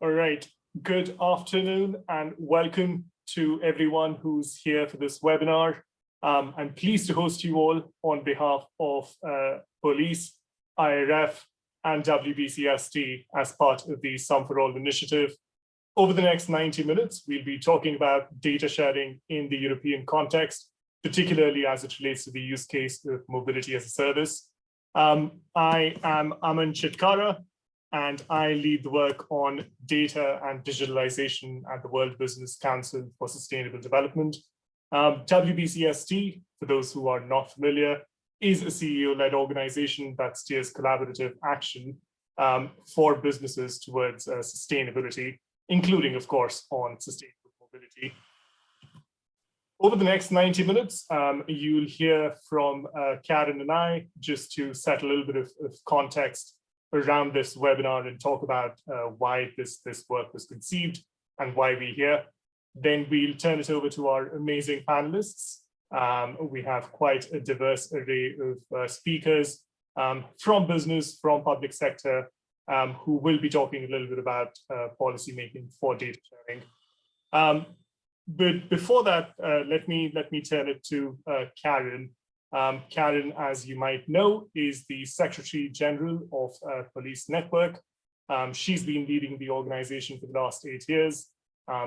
All right, good afternoon and welcome to everyone who's here for this webinar. I'm pleased to host you all on behalf of Police, IRF and WBCSD as part of the Some for All initiative. Over the next 90 minutes, we'll be talking about data sharing in the European context, particularly as it relates to the use case of mobility as a service. I am Aman Chitkara, and I lead the work on data and digitalization at the World Business Council for Sustainable Development. WBCSD, for those who are not familiar, is a CEO-led organization that steers collaborative action for businesses towards sustainability, including, of course, on sustainable mobility. Over the next 90 minutes, you'll hear from Karen and I, just to set a little bit of context around this webinar and talk about why this work was conceived and why we're here. Then we'll turn it over to our amazing panelists. We have quite a diverse array of speakers from business, from public sector, who will be talking a little bit about policy making for data sharing. But before that, let me turn it to Karen. Karen, as you might know, is the Secretary General of Police Network. She's been leading the organization for the last 8 years,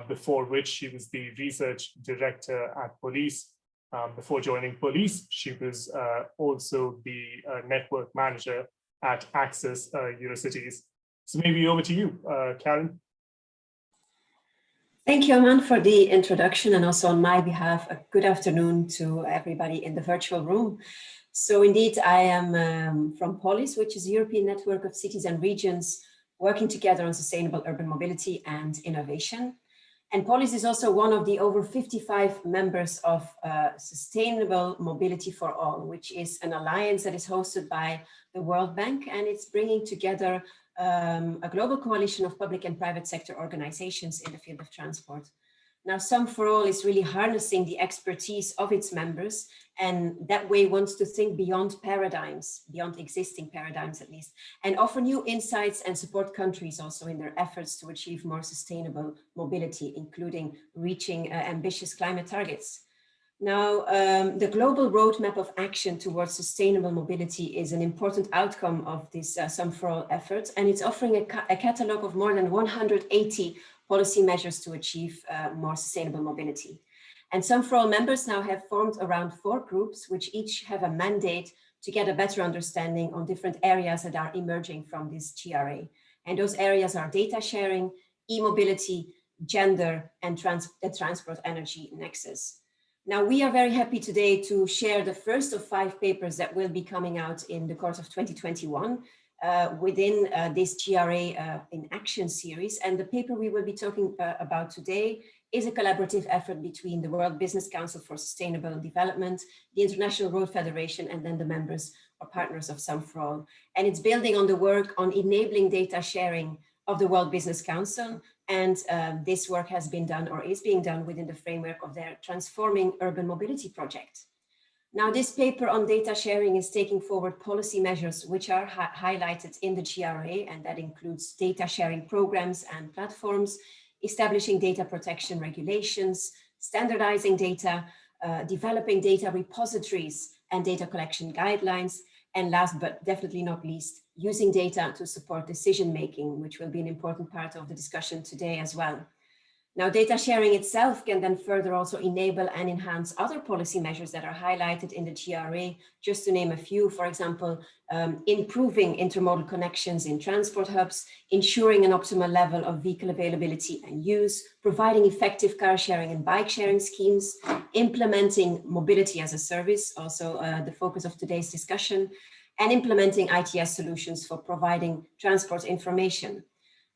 before which she was the Research Director at Police. Before joining Police, she was also the Network Manager at Access Eurocities. So maybe over to you, Karen. Thank you, Aman, for the introduction, and also on my behalf, a good afternoon to everybody in the virtual room. So indeed, I am from POLIS, which is a European network of cities and regions working together on sustainable urban mobility and innovation. And POLIS is also one of the over 55 members of Sustainable Mobility for All, which is an alliance that is hosted by the World Bank, and it's bringing together a global coalition of public and private sector organizations in the field of transport. Now, Some for All is really harnessing the expertise of its members, and that way wants to think beyond paradigms, beyond existing paradigms at least, and offer new insights and support countries also in their efforts to achieve more sustainable mobility, including reaching ambitious climate targets. Now, the global roadmap of action towards sustainable mobility is an important outcome of this Some for All efforts, and it's offering a catalog of more than 180 policy measures to achieve more sustainable mobility. And Some for All members now have formed around 4 groups, which each have a mandate to get a better understanding on different areas that are emerging from this GRA. And those areas are data sharing, e-mobility, gender, and the transport energy nexus. Now, we are very happy today to share the first of 5 papers that will be coming out in the course of 2021 within this GRA in Action series. And the paper we will be talking about today is a collaborative effort between the World Business Council for Sustainable Development, the International Road Federation, and then the members or partners of Some for All. And it's building on the work on enabling data sharing of the World Business Council. And this work has been done or is being done within the framework of their Transforming Urban Mobility project. Now, this paper on data sharing is taking forward policy measures which are highlighted in the GRA, and that includes data sharing programs and platforms, establishing data protection regulations, standardizing data, developing data repositories and data collection guidelines, and last but definitely not least, using data to support decision-making, which will be an important part of the discussion today as well. Now, data sharing itself can then further also enable and enhance other policy measures that are highlighted in the GRA, just to name a few. For example, improving intermodal connections in transport hubs, ensuring an optimal level of vehicle availability and use, providing effective car sharing and bike sharing schemes, implementing mobility as a service, also the focus of today's discussion, and implementing ITS solutions for providing transport information.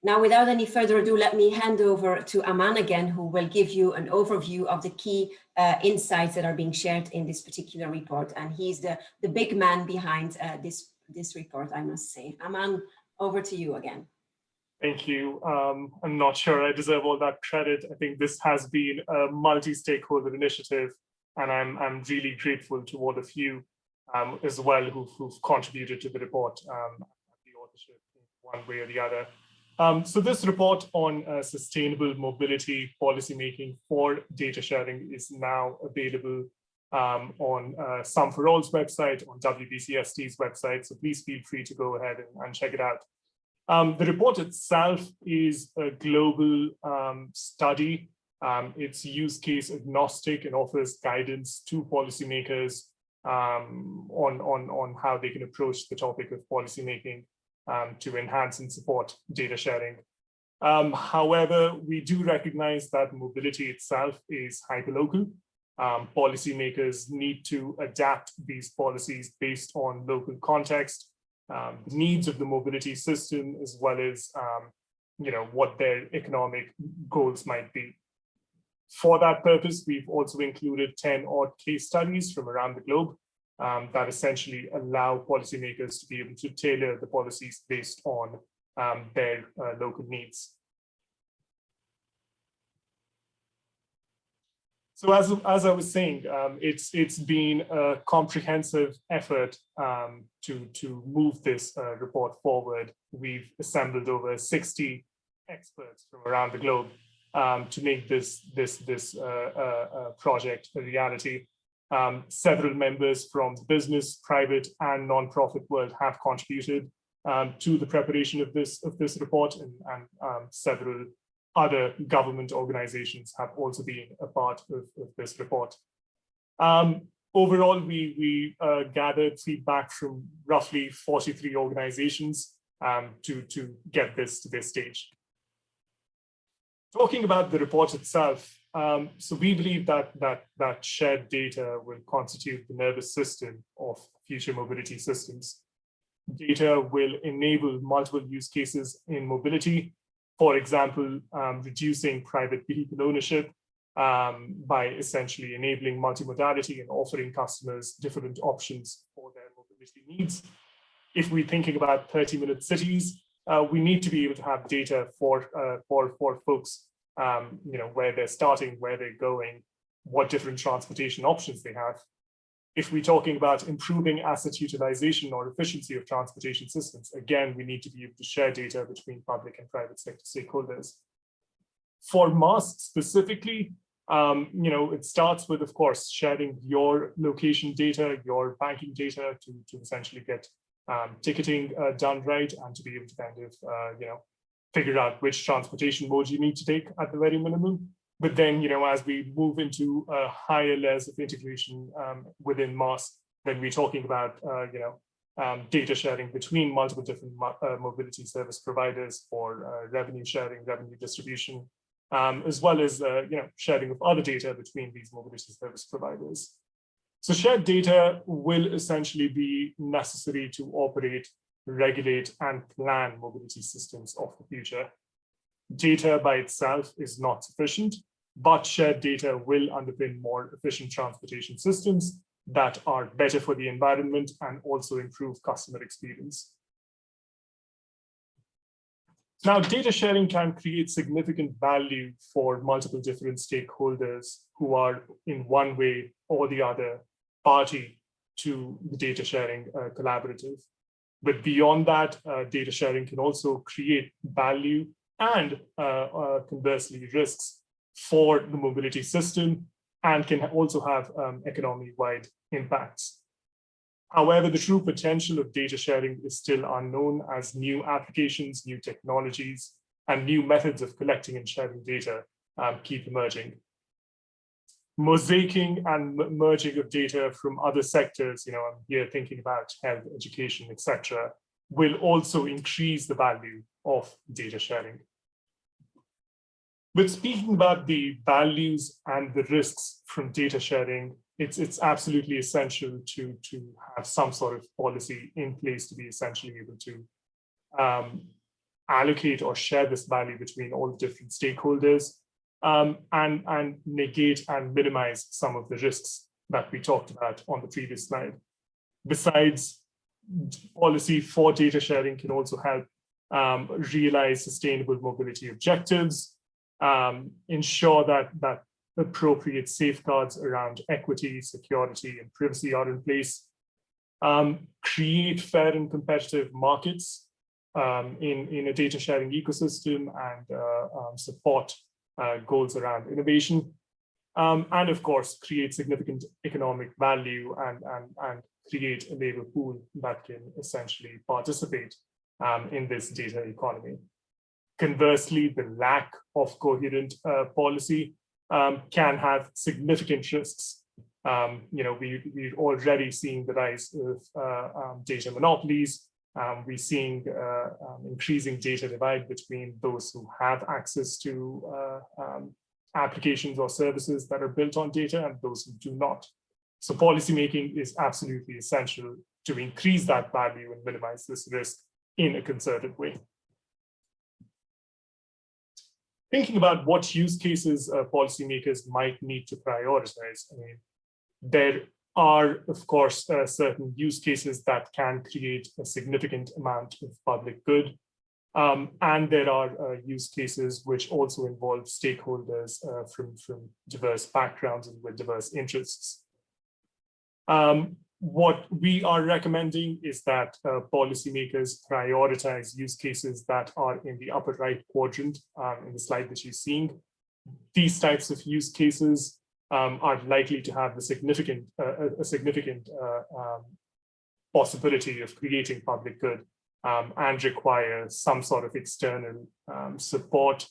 Now, without any further ado, let me hand over to Aman again, who will give you an overview of the key insights that are being shared in this particular report. And he's the big man behind this report, I must say. Aman, over to you again. Thank you. I'm not sure I deserve all that credit. I think this has been a multi-stakeholder initiative, and I'm really grateful to all of you as well who've contributed to the report and the authorship in one way or the other. So this report on sustainable mobility policymaking for data sharing is now available on Some for All's website, on WBCSD's website. So please feel free to go ahead and check it out. The report itself is a global study. It's use case agnostic and offers guidance to policymakers on how they can approach the topic of policymaking to enhance and support data sharing. However, we do recognize that mobility itself is hyperlocal. Policymakers need to adapt these policies based on local context, the needs of the mobility system, as well as what their economic goals might be. For that purpose, we've also included 10 odd case studies from around the globe that essentially allow policymakers to be able to tailor the policies based on their local needs. So as I was saying, it's been a comprehensive effort to move this report forward. We've assembled over 60 experts from around the globe to make this project a reality. Several members from the business, private, and non-profit world have contributed to the preparation of this report, and several other government organizations have also been a part of this report. Overall, we gathered feedback from roughly 43 organizations to get this to this stage. Talking about the report itself, so we believe that shared data will constitute the nervous system of future mobility systems. Data will enable multiple use cases in mobility. For example, reducing private vehicle ownership by essentially enabling multimodality and offering customers different options for their mobility needs. If we're thinking about 30-minute cities, we need to be able to have data for folks, where they're starting, where they're going, what different transportation options they have. If we're talking about improving asset utilization or efficiency of transportation systems, again, we need to be able to share data between public and private sector stakeholders. For MaaS specifically, it starts with, of course, sharing your location data, your banking data to essentially get ticketing done right, and to be able to kind of, figure out which transportation mode you need to take at the very minimum. But then, as we move into higher layers of integration within MaaS, then we're talking about, data sharing between multiple different mobility service providers for revenue sharing, revenue distribution, as well as, sharing of other data between these mobility service providers. So shared data will essentially be necessary to operate, regulate, and plan mobility systems of the future. Data by itself is not sufficient, but shared data will underpin more efficient transportation systems that are better for the environment and also improve customer experience. Now, data sharing can create significant value for multiple different stakeholders who are in one way or the other party to the data sharing collaborative. But beyond that, data sharing can also create value and conversely risks for the mobility system, and can also have economy-wide impacts. However, the true potential of data sharing is still unknown, as new applications, new technologies, and new methods of collecting and sharing data keep emerging. Mosaicing and merging of data from other sectors, I'm here thinking about health, education, etc., will also increase the value of data sharing. But speaking about the values and the risks from data sharing, it's absolutely essential to have some sort of policy in place to be essentially able to allocate or share this value between all the different stakeholders, and negate and minimize some of the risks that we talked about on the previous slide. Besides, policy for data sharing can also help realize sustainable mobility objectives, ensure that appropriate safeguards around equity, security, and privacy are in place, create fair and competitive markets, in a data sharing ecosystem and support goals around innovation. And of course, create significant economic value and create a labor pool that can essentially participate in this data economy. Conversely, the lack of coherent policy can have significant risks. We're already seeing the rise of data monopolies. We're seeing increasing data divide between those who have access to applications or services that are built on data and those who do not. So policymaking is absolutely essential to increase that value and minimize this risk in a concerted way. Thinking about what use cases policymakers might need to prioritize, I mean, there are, of course, certain use cases that can create a significant amount of public good. And there are use cases which also involve stakeholders from diverse backgrounds and with diverse interests. What we are recommending is that policymakers prioritize use cases that are in the upper right quadrant in the slide that you're seeing. These types of use cases are likely to have a significant possibility of creating public good and require some sort of external support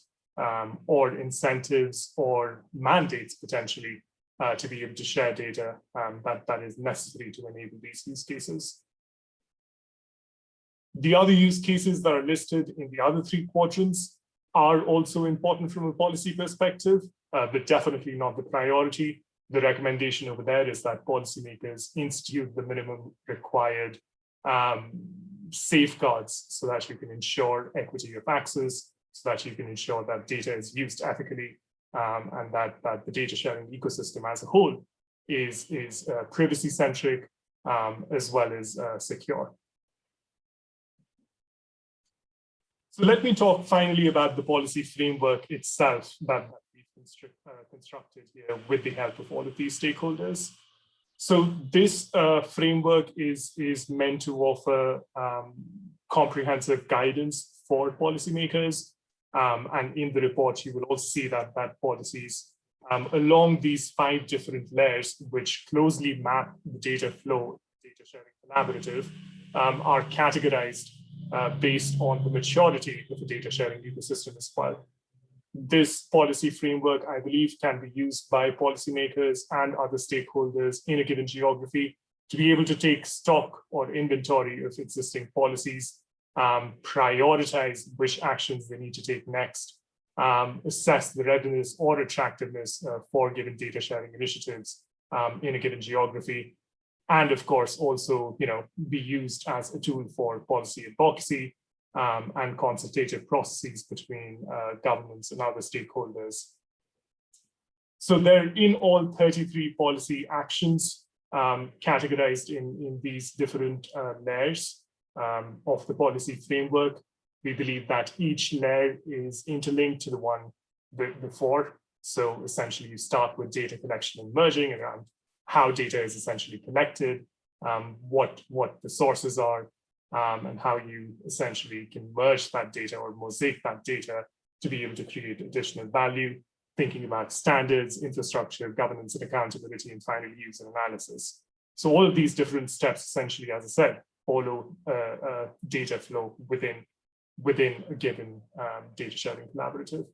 or incentives or mandates potentially to be able to share data that is necessary to enable these use cases. The other use cases that are listed in the other three quadrants are also important from a policy perspective, but definitely not the priority. The recommendation over there is that policymakers institute the minimum required safeguards so that you can ensure equity of access, so that you can ensure that data is used ethically, and that the data sharing ecosystem as a whole is privacy centric as well as secure. So let me talk finally about the policy framework itself that we've constructed here with the help of all of these stakeholders. So this framework is meant to offer comprehensive guidance for policymakers. And in the report, you will also see that policies along these 5 different layers, which closely map the data flow, data sharing collaborative, are categorized based on the maturity of the data sharing ecosystem as well. This policy framework, I believe, can be used by policymakers and other stakeholders in a given geography to be able to take stock or inventory of existing policies, prioritize which actions they need to take next, assess the readiness or attractiveness for given data sharing initiatives in a given geography, and of course also be used as a tool for policy advocacy and consultative processes between governments and other stakeholders. So they're in all 33 policy actions categorized in these different layers of the policy framework. We believe that each layer is interlinked to the one before. So essentially you start with data collection and merging around how data is essentially collected, what the sources are, and how you essentially can merge that data or mosaic that data to be able to create additional value, thinking about standards, infrastructure, governance and accountability, and final use and analysis. So all of these different steps essentially, as I said, follow data flow within a given data sharing collaborative.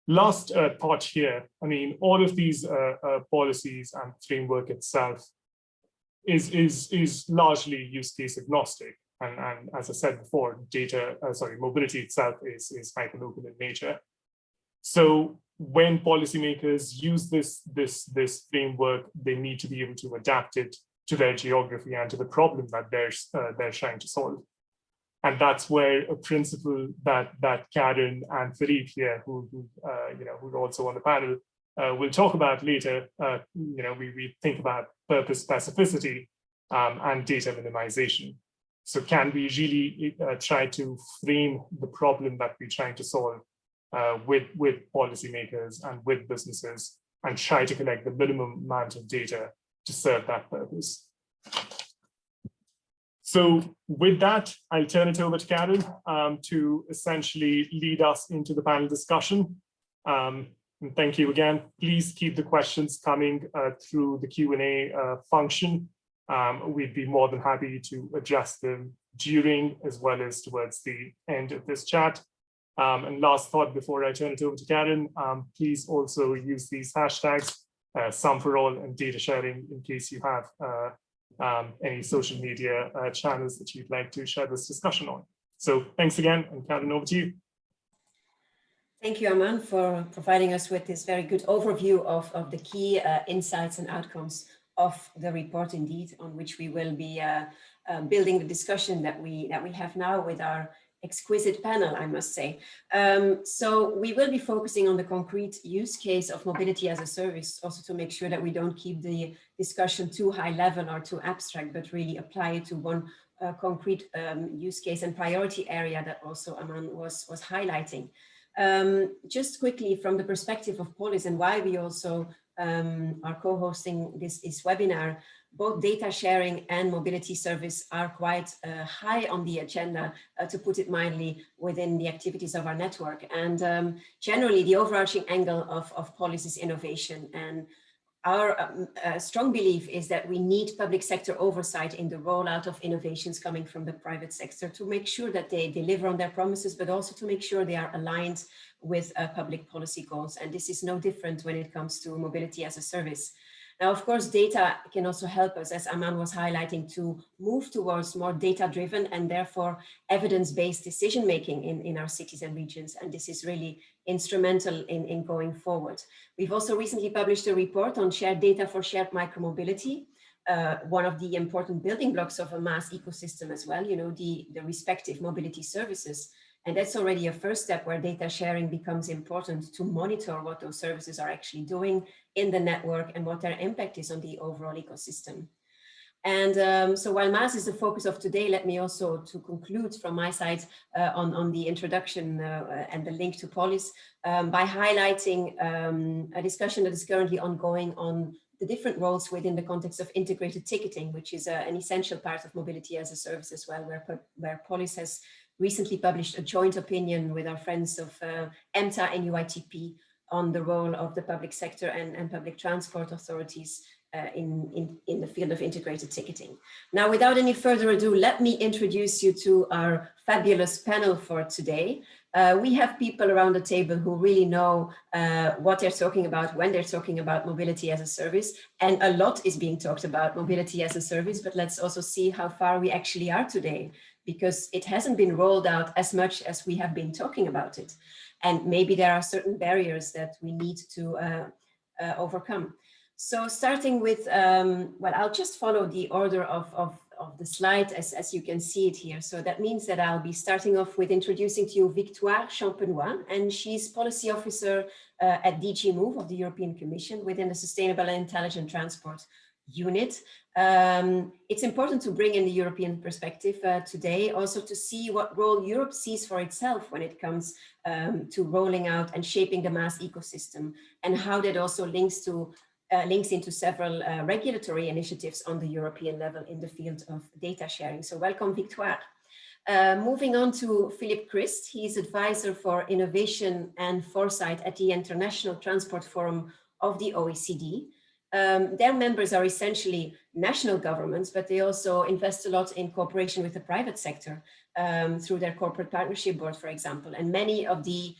Last thought here, I mean, all of these policies and framework itself is largely use case agnostic. And as I said before, mobility itself is hyperlocal in nature. So when policymakers use this framework, they need to be able to adapt it to their geography and to the problem that they're trying to solve. And that's where a principle that Karen and Philippe here, who are also on the panel, will talk about later. We think about purpose specificity and data minimization. So can we really try to frame the problem that we're trying to solve with policymakers and with businesses, and try to collect the minimum amount of data to serve that purpose? So with that, I'll turn it over to Karen to essentially lead us into the panel discussion. And thank you again. Please keep the questions coming through the Q&A function. We'd be more than happy to address them during as well as towards the end of this chat. And last thought before I turn it over to Karen, please also use these hashtags, some for all and data sharing, in case you have any social media channels that you'd like to share this discussion on. So thanks again, and Karen, over to you. Thank you, Aman, for providing us with this very good overview of the key insights and outcomes of the report, indeed, on which we will be building the discussion that we have now with our exquisite panel, I must say. So we will be focusing on the concrete use case of mobility as a service, also to make sure that we don't keep the discussion too high level or too abstract, but really apply it to one concrete use case and priority area that also Aman was highlighting. Just quickly, from the perspective of POLIS and why we also are co-hosting this webinar, both data sharing and mobility service are quite high on the agenda, to put it mildly, within the activities of our network. And generally, the overarching angle of POLIS is innovation. And our strong belief is that we need public sector oversight in the rollout of innovations coming from the private sector to make sure that they deliver on their promises, but also to make sure they are aligned with public policy goals. And this is no different when it comes to mobility as a service. Now, of course, data can also help us, as Aman was highlighting, to move towards more data-driven and therefore evidence-based decision-making in our cities and regions. And this is really instrumental in going forward. We've also recently published a report on shared data for shared micromobility, one of the important building blocks of a MaaS ecosystem as well, you know, the respective mobility services. And that's already a first step where data sharing becomes important to monitor what those services are actually doing in the network and what their impact is on the overall ecosystem. And so while MaaS is the focus of today, let me also, to conclude from my side on the introduction and the link to POLIS, by highlighting a discussion that is currently ongoing on the different roles within the context of integrated ticketing, which is an essential part of mobility as a service as well, where POLIS has recently published a joint opinion with our friends of EMTA and UITP on the role of the public sector and public transport authorities in the field of integrated ticketing. Now, without any further ado, let me introduce you to our fabulous panel for today. We have people around the table who really know what they're talking about when they're talking about mobility as a service, and a lot is being talked about mobility as a service, but let's also see how far we actually are today, because it hasn't been rolled out as much as we have been talking about it. And maybe there are certain barriers that we need to overcome. So starting with, well, I'll just follow the order of the slide as you can see it here. So that means that I'll be starting off with introducing to you Victoire Champenois, and she's policy officer at DG Move of the European Commission within the Sustainable and Intelligent Transport unit. It's important to bring in the European perspective today, also to see what role Europe sees for itself when it comes to rolling out and shaping the MaaS ecosystem, and how that also links into several regulatory initiatives on the European level in the field of data sharing. So welcome, Victoire. Moving on to Philip Christ, he's advisor for innovation and foresight at the International Transport Forum of the OECD. Their members are essentially national governments, but they also invest a lot in cooperation with the private sector through their corporate partnership board, for example. And many of the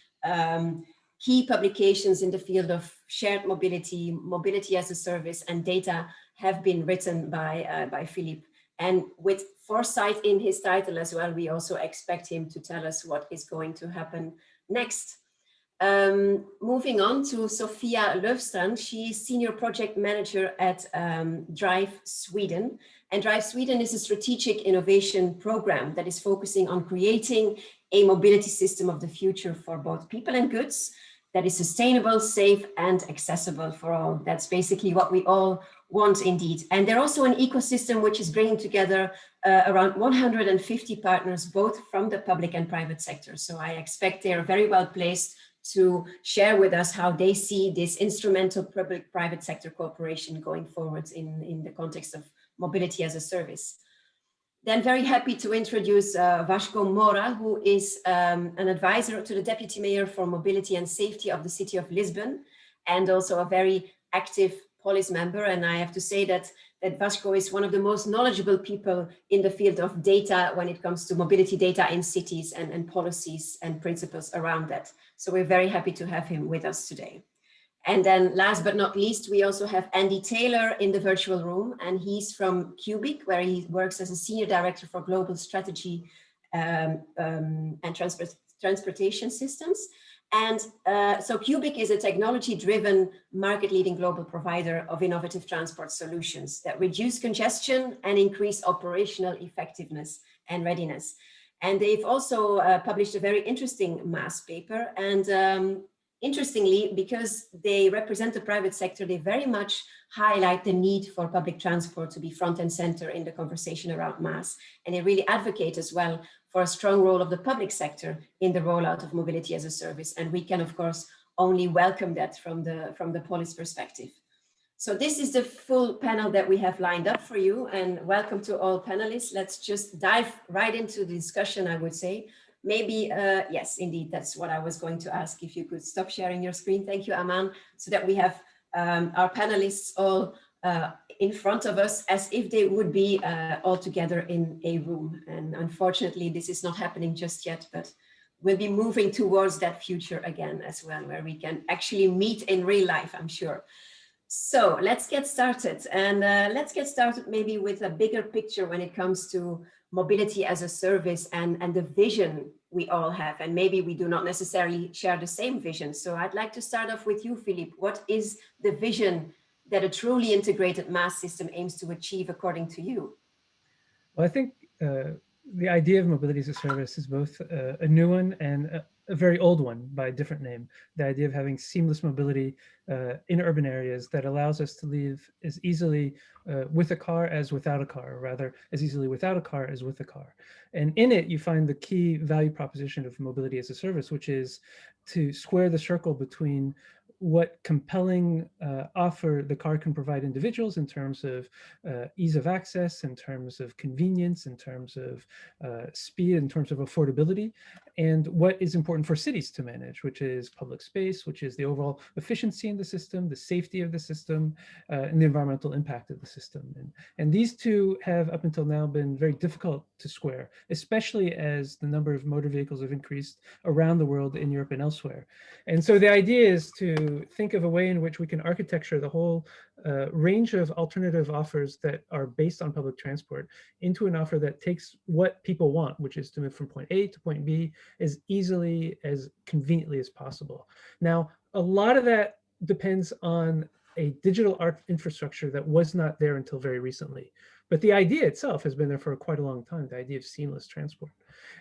key publications in the field of shared mobility, mobility as a service, and data have been written by Philippe. And with foresight in his title as well, we also expect him to tell us what is going to happen next. Moving on to Sofia Löfstrand, she's Senior Project Manager at Drive Sweden. And Drive Sweden is a strategic innovation program that is focusing on creating a mobility system of the future for both people and goods that is sustainable, safe, and accessible for all. That's basically what we all want indeed. And they're also an ecosystem which is bringing together around 150 partners, both from the public and private sector. So I expect they are very well placed to share with us how they see this instrumental public-private sector cooperation going forward in the context of mobility as a service. Then very happy to introduce Vasco Mora, who is an advisor to the Deputy Mayor for Mobility and Safety of the City of Lisbon, and also a very active POLIS member. And I have to say that Vasco is one of the most knowledgeable people in the field of data when it comes to mobility data in cities and policies and principles around that. So we're very happy to have him with us today. And then last but not least, we also have Andy Taylor in the virtual room, and he's from Cubic, where he works as a Senior Director for Global Strategy and Transportation Systems. And so Cubic is a technology-driven, market-leading global provider of innovative transport solutions that reduce congestion and increase operational effectiveness and readiness. And they've also published a very interesting MaaS paper. And interestingly, because they represent the private sector, they very much highlight the need for public transport to be front and center in the conversation around MaaS. And they really advocate as well for a strong role of the public sector in the rollout of mobility as a service. And we can, of course, only welcome that from the POLIS perspective. So this is the full panel that we have lined up for you, and welcome to all panelists. Let's just dive right into the discussion, I would say. Maybe, yes, indeed, that's what I was going to ask, if you could stop sharing your screen. Thank you, Aman, so that we have our panelists all in front of us as if they would be all together in a room. And unfortunately, this is not happening just yet, but we'll be moving towards that future again as well, where we can actually meet in real life, I'm sure. So let's get started. And let's get started maybe with a bigger picture when it comes to mobility as a service and the vision we all have. And maybe we do not necessarily share the same vision. So I'd like to start off with you, Philippe. What is the vision that a truly integrated MaaS system aims to achieve according to you? Well, I think the idea of mobility as a service is both a new one and a very old one by a different name. The idea of having seamless mobility in urban areas that allows us to live as easily with a car as without a car, or rather as easily without a car as with a car. And in it, you find the key value proposition of mobility as a service, which is to square the circle between what compelling offer the car can provide individuals in terms of ease of access, in terms of convenience, in terms of speed, in terms of affordability, and what is important for cities to manage, which is public space, which is the overall efficiency in the system, the safety of the system, and the environmental impact of the system. And these two have up until now been very difficult to square, especially as the number of motor vehicles have increased around the world, in Europe and elsewhere. And so the idea is to think of a way in which we can architecture the whole range of alternative offers that are based on public transport into an offer that takes what people want, which is to move from point A to point B as easily, as conveniently as possible. Now, a lot of that depends on a digital art infrastructure that was not there until very recently. But the idea itself has been there for quite a long time, the idea of seamless transport.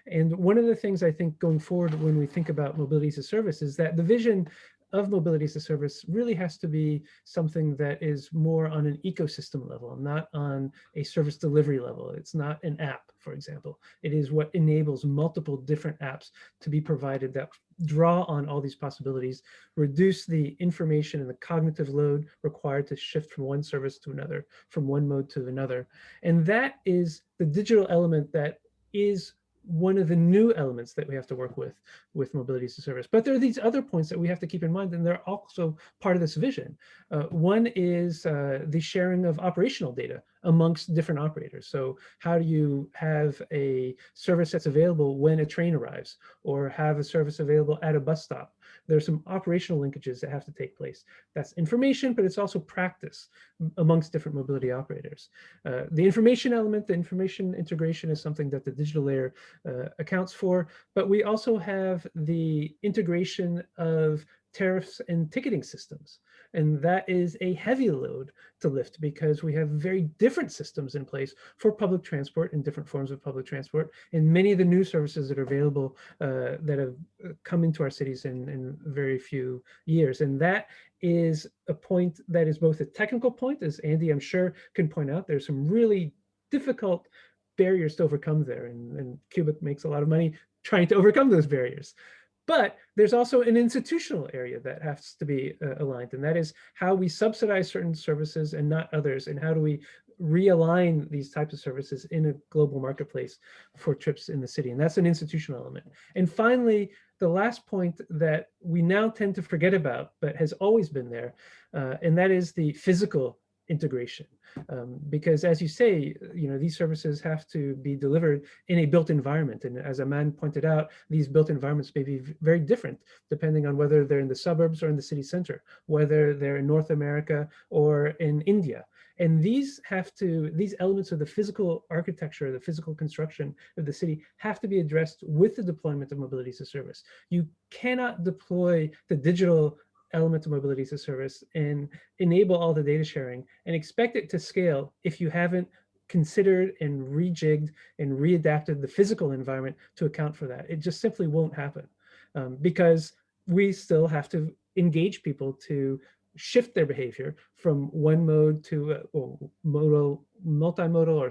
And one of the things I think going forward when we think about mobility as a service is that the vision of mobility as a service really has to be something that is more on an ecosystem level, not on a service delivery level. It's not an app, for example. It is what enables multiple different apps to be provided that draw on all these possibilities, reduce the information and the cognitive load required to shift from one service to another, from one mode to another. And that is the digital element that is one of the new elements that we have to work with mobility as a service. But there are these other points that we have to keep in mind, and they're also part of this vision. One is the sharing of operational data amongst different operators. So how do you have a service that's available when a train arrives, or have a service available at a bus stop? There's some operational linkages that have to take place. That's information, but it's also practice amongst different mobility operators. The information element, the information integration is something that the digital layer accounts for, but we also have the integration of tariffs and ticketing systems. And that is a heavy load to lift because we have very different systems in place for public transport and different forms of public transport. And many of the new services that are available that have come into our cities in very few years. And that is a point that is both a technical point, as Andy, I'm sure, can point out. There's some really difficult barriers to overcome there. And Cubic makes a lot of money trying to overcome those barriers. But there's also an institutional area that has to be aligned, and that is how we subsidize certain services and not others, and how do we realign these types of services in a global marketplace for trips in the city. And that's an institutional element. And finally, the last point that we now tend to forget about, but has always been there, and that is the physical integration. Because as you say, these services have to be delivered in a built environment. And as Aman pointed out, these built environments may be very different depending on whether they're in the suburbs or in the city center, whether they're in North America or in India. And these elements of the physical architecture, the physical construction of the city have to be addressed with the deployment of mobility as a service. You cannot deploy the digital element of mobility as a service and enable all the data sharing and expect it to scale if you haven't considered and rejigged and readapted the physical environment to account for that. It just simply won't happen because we still have to engage people to shift their behavior from one mode to multimodal or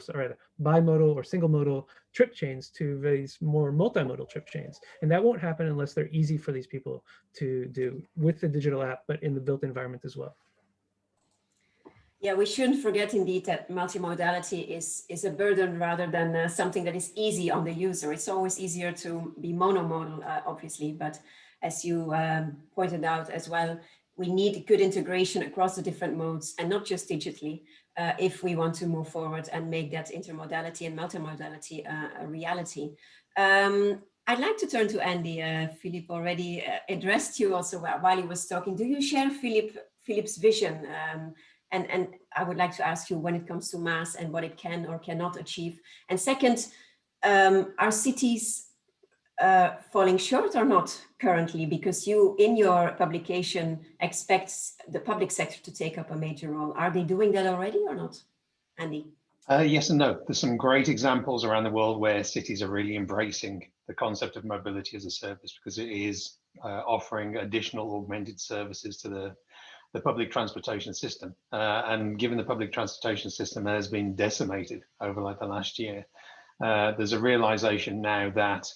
bimodal or single modal trip chains to these more multimodal trip chains. And that won't happen unless they're easy for these people to do with the digital app, but in the built environment as well. Yeah, we shouldn't forget indeed that multimodality is a burden rather than something that is easy on the user. It's always easier to be monomodal, obviously, but as you pointed out as well, we need good integration across the different modes and not just digitally if we want to move forward and make that intermodality and multimodality a reality. I'd like to turn to Andy. Philippe already addressed you also while he was talking. Do you share Philippe's vision? And I would like to ask you when it comes to MaaS and what it can or cannot achieve. And second, are cities falling short or not currently? Because you, in your publication, expect the public sector to take up a major role. Are they doing that already or not? Andy? Yes and no. There's some great examples around the world where cities are really embracing the concept of mobility as a service because it is offering additional augmented services to the public transportation system. And given the public transportation system has been decimated over like the last year, there's a realization now that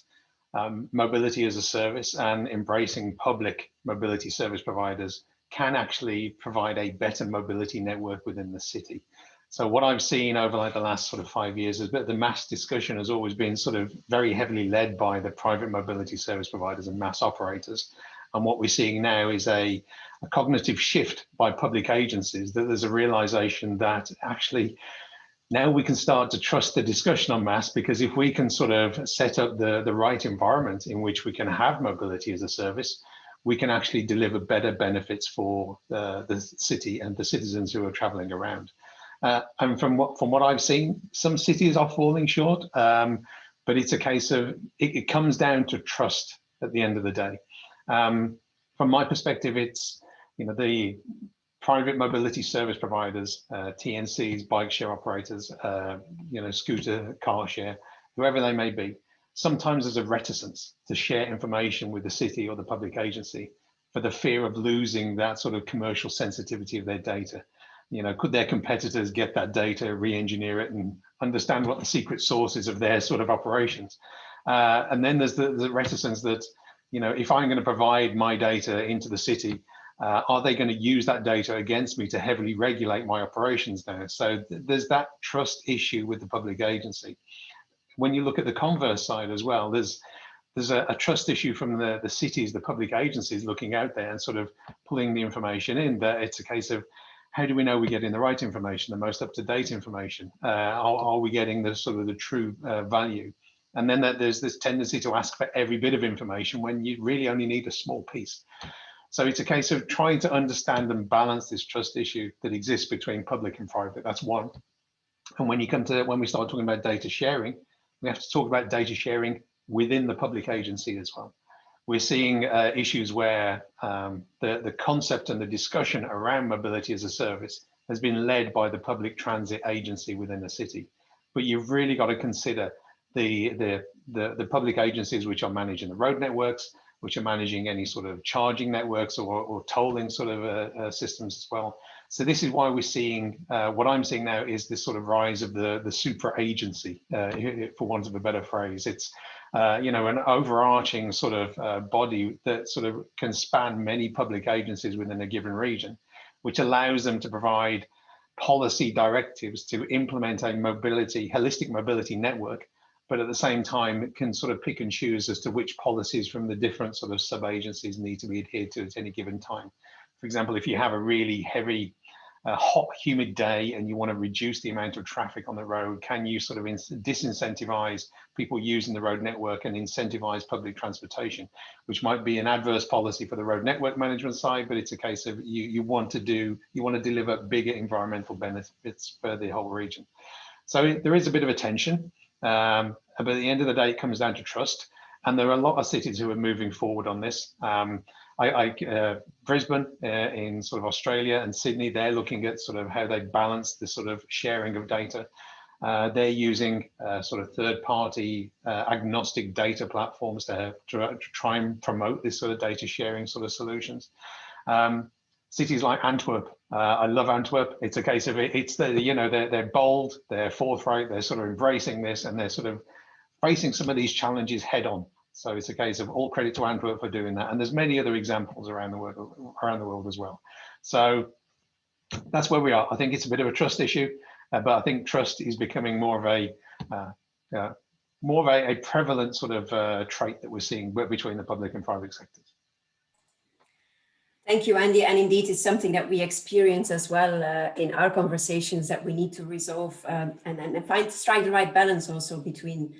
mobility as a service and embracing public mobility service providers can actually provide a better mobility network within the city. So what I've seen over like the last sort of 5 years is that the MaaS discussion has always been sort of very heavily led by the private mobility service providers and MaaS operators. And what we're seeing now is a cognitive shift by public agencies, that there's a realization that actually now we can start to trust the discussion on MaaS, because if we can sort of set up the right environment in which we can have mobility as a service, we can actually deliver better benefits for the city and the citizens who are traveling around. And from what I've seen, some cities are falling short, but it's a case of, it comes down to trust at the end of the day. From my perspective, it's, the private mobility service providers, TNCs, bike share operators, scooter, car share, whoever they may be. Sometimes there's a reticence to share information with the city or the public agency for the fear of losing that sort of commercial sensitivity of their data. Could their competitors get that data, re-engineer it, and understand what the secret source is of their sort of operations? And then there's the reticence that, if I'm going to provide my data into the city, are they going to use that data against me to heavily regulate my operations now? So there's that trust issue with the public agency. When you look at the converse side as well, there's a trust issue from the cities, the public agencies looking out there and sort of pulling the information in. That it's a case of, how do we know we're getting the right information, the most up-to-date information? Are we getting the sort of the true value? And then there's this tendency to ask for every bit of information when you really only need a small piece. So it's a case of trying to understand and balance this trust issue that exists between public and private. That's one. And when we start talking about data sharing, we have to talk about data sharing within the public agency as well. We're seeing issues where the concept and the discussion around mobility as a service has been led by the public transit agency within the city. But you've really got to consider the public agencies which are managing the road networks, which are managing any sort of charging networks or tolling sort of systems as well. So this is why we're seeing, what I'm seeing now is this sort of rise of the super agency, for want of a better phrase. It's an overarching sort of body that sort of can span many public agencies within a given region, which allows them to provide policy directives to implement a holistic mobility network, but at the same time, it can sort of pick and choose as to which policies from the different sort of sub-agencies need to be adhered to at any given time. For example, if you have a really heavy, hot, humid day and you want to reduce the amount of traffic on the road, can you sort of disincentivize people using the road network and incentivize public transportation, which might be an adverse policy for the road network management side, but it's a case of you want to deliver bigger environmental benefits for the whole region. So there is a bit of a tension, but at the end of the day, it comes down to trust. And there are a lot of cities who are moving forward on this. Brisbane in sort of Australia and Sydney, they're looking at sort of how they balance the sort of sharing of data. They're using sort of third-party agnostic data platforms to try and promote this sort of data sharing sort of solutions. Cities like Antwerp, I love Antwerp. It's a case of they're bold, they're forthright, they're sort of embracing this, and they're sort of facing some of these challenges head on. So it's a case of all credit to Antwerp for doing that. And there's many other examples around the world as well. So that's where we are. I think it's a bit of a trust issue, but I think trust is becoming more of a prevalent sort of trait that we're seeing between the public and private sectors. Thank you, Andy. And indeed, it's something that we experience as well in our conversations that we need to resolve and strike the right balance also between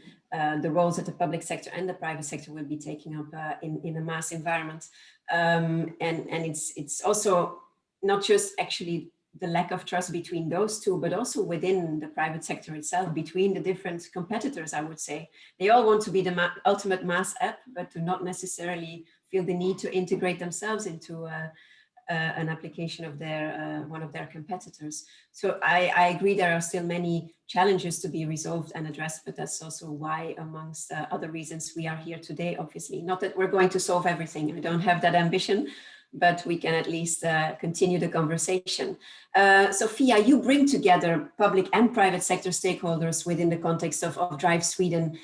the roles that the public sector and the private sector will be taking up in a MaaS environment. And it's also not just actually the lack of trust between those two, but also within the private sector itself, between the different competitors, I would say. They all want to be the ultimate MaaS app, but do not necessarily feel the need to integrate themselves into an application of one of their competitors. So I agree there are still many challenges to be resolved and addressed, but that's also why, amongst other reasons, we are here today, obviously. Not that we're going to solve everything, I don't have that ambition, but we can at least continue the conversation. Sophia, you bring together public and private sector stakeholders within the context of Drive Sweden.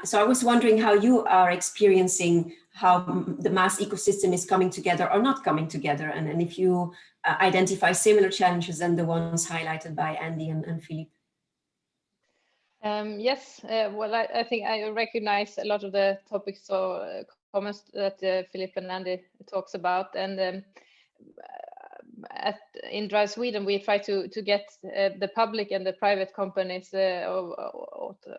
So I was wondering how you are experiencing how the MaaS ecosystem is coming together or not coming together, and if you identify similar challenges than the ones highlighted by Andy and Philippe. Yes, well, I think I recognize a lot of the topics or comments that Philippe and Andy talks about, and in Drive Sweden, we try to get the public and the private companies,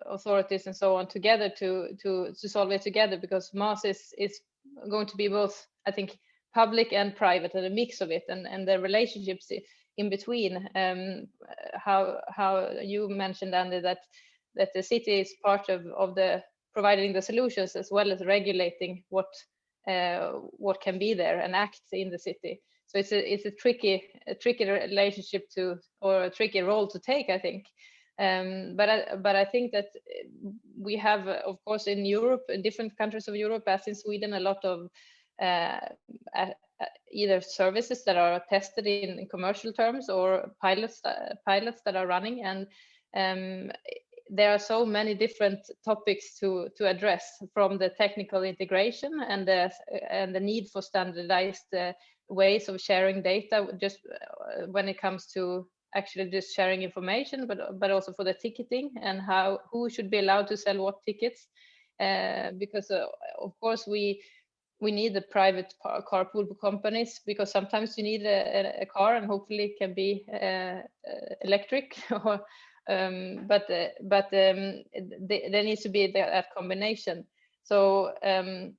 authorities and so on together to solve it together, because MaaS is going to be both, I think, public and private, and a mix of it, and the relationships in between. How you mentioned, Andy, that the city is part of the providing the solutions as well as regulating what can be there and act in the city. So it's a tricky relationship or a tricky role to take, I think. But I think that we have, of course, in Europe, in different countries of Europe, as in Sweden, a lot of either services that are tested in commercial terms or pilots that are running, and there are so many different topics to address, from the technical integration and the need for standardized ways of sharing data, just when it comes to actually just sharing information, but also for the ticketing and who should be allowed to sell what tickets, because of course we need the private carpool companies, because sometimes you need a car, and hopefully it can be electric, or but there needs to be that combination. So I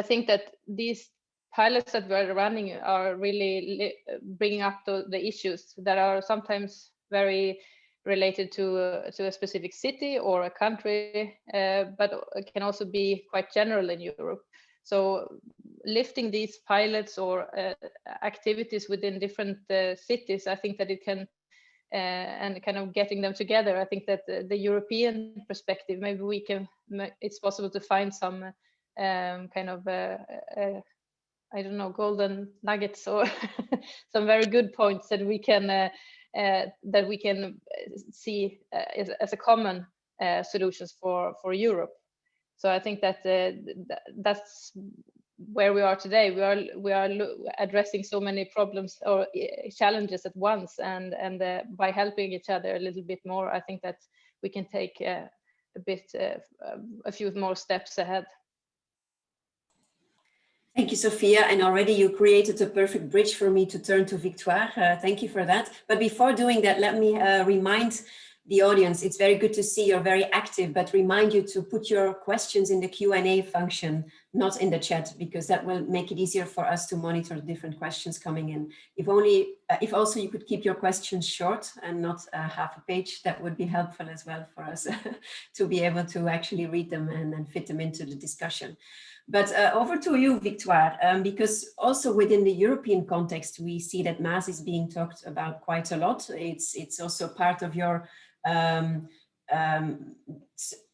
think that these pilots that we're running are really bringing up the issues that are sometimes very related to a specific city or a country, but it can also be quite general in Europe. So lifting these pilots or activities within different cities, I think that it can, and kind of getting them together, I think that the European perspective, maybe it's possible to find some kind of I don't know, golden nuggets or some very good points that we can see as a common solutions for Europe. So I think that that's where we are today. We are addressing so many problems or challenges at once, and by helping each other a little bit more, I think that we can take a few more steps ahead. Thank you, Sophia. And already you created a perfect bridge for me to turn to Victoire. Thank you for that. But before doing that, let me remind the audience, it's very good to see you're very active, but remind you to put your questions in the Q&A function, not in the chat, because that will make it easier for us to monitor the different questions coming in. If also you could keep your questions short and not half a page, that would be helpful as well for us to be able to actually read them and then fit them into the discussion. But over to you, Victoire, because also within the European context, we see that MaaS is being talked about quite a lot. It's also part of your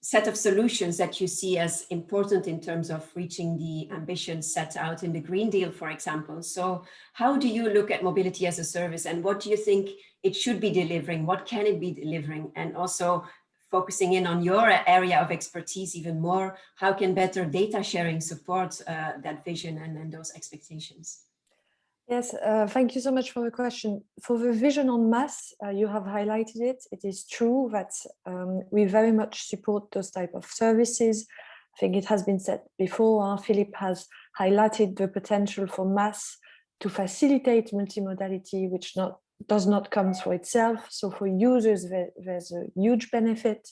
set of solutions that you see as important in terms of reaching the ambitions set out in the Green Deal, for example. So how do you look at mobility as a service, and what do you think it should be delivering? What can it be delivering? And also focusing in on your area of expertise even more, how can better data sharing support that vision and those expectations? Yes, thank you so much for the question. For the vision on MaaS, you have highlighted it. It is true that we very much support those type of services. I think it has been said before, Philip has highlighted the potential for MaaS to facilitate multimodality, which does not come for itself. So for users, there's a huge benefit.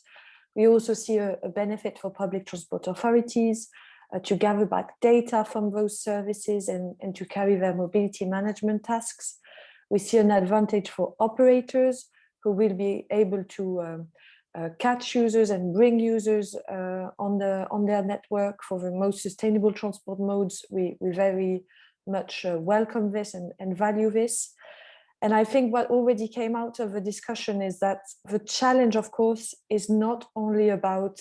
We also see a benefit for public transport authorities, to gather back data from those services and to carry their mobility management tasks. We see an advantage for operators who will be able to catch users and bring users on their network for the most sustainable transport modes. We very much welcome this and value this. And I think what already came out of the discussion is that the challenge, of course, is not only about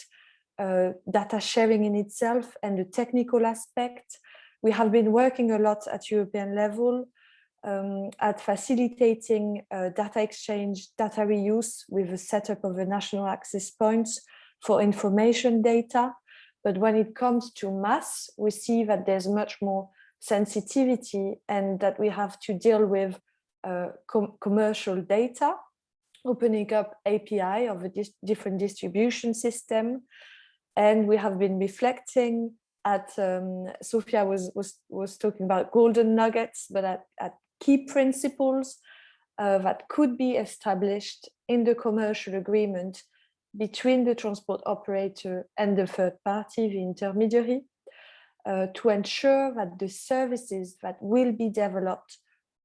data sharing in itself and the technical aspect. We have been working a lot at European level at facilitating data exchange, data reuse with the setup of the national access points for information data. But when it comes to MaaS, we see that there's much more sensitivity and that we have to deal with commercial data, opening up API of a different distribution system. And we have been reflecting at, Sophia was talking about golden nuggets, but at key principles that could be established in the commercial agreement between the transport operator and the third party, the intermediary, to ensure that the services that will be developed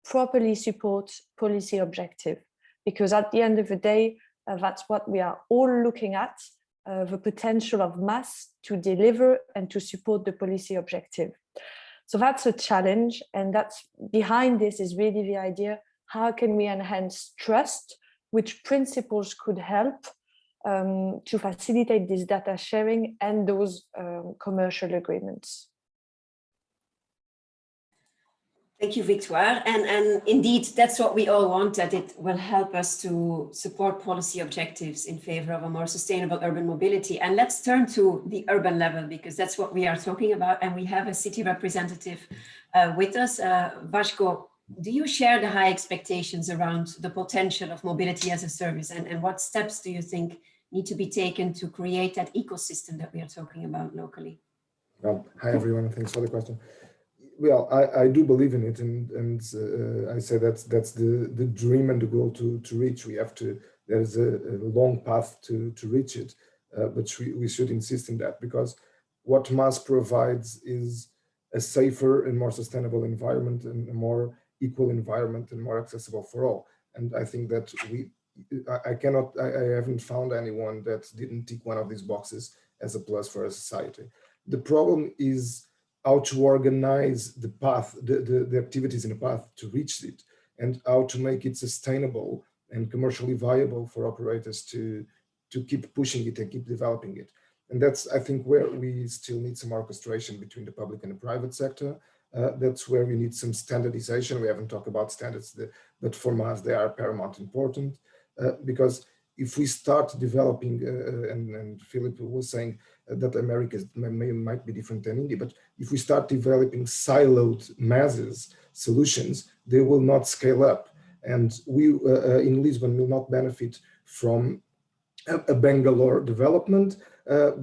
properly support policy objective. Because at the end of the day, that's what we are all looking at, the potential of MaaS to deliver and to support the policy objective. So that's a challenge, and that's behind this is really the idea, how can we enhance trust, which principles could help to facilitate this data sharing and those commercial agreements. Thank you, Victoire. And indeed, that's what we all want, that it will help us to support policy objectives in favor of a more sustainable urban mobility. And let's turn to the urban level, because that's what we are talking about. And we have a city representative with us. Vaško, do you share the high expectations around the potential of mobility as a service? And what steps do you think need to be taken to create that ecosystem that we are talking about locally? Well, hi, everyone. Thanks for the question. Well, I do believe in it, and I say that's the dream and the goal to reach. We have to. There's a long path to reach it, but we should insist in that, because what MaaS provides is a safer and more sustainable environment, and a more equal environment, and more accessible for all. And I think that I haven't found anyone that didn't tick one of these boxes as a plus for a society. The problem is how to organize the path, the activities in the path to reach it, and how to make it sustainable and commercially viable for operators to keep pushing it and keep developing it. And that's, I think, where we still need some orchestration between the public and the private sector. That's where we need some standardization. We haven't talked about standards, but for MaaS, they are paramount important, because if we start developing, and Philip was saying that America might be different than India, but if we start developing siloed MaaS solutions, they will not scale up. And we in Lisbon will not benefit from a Bangalore development, the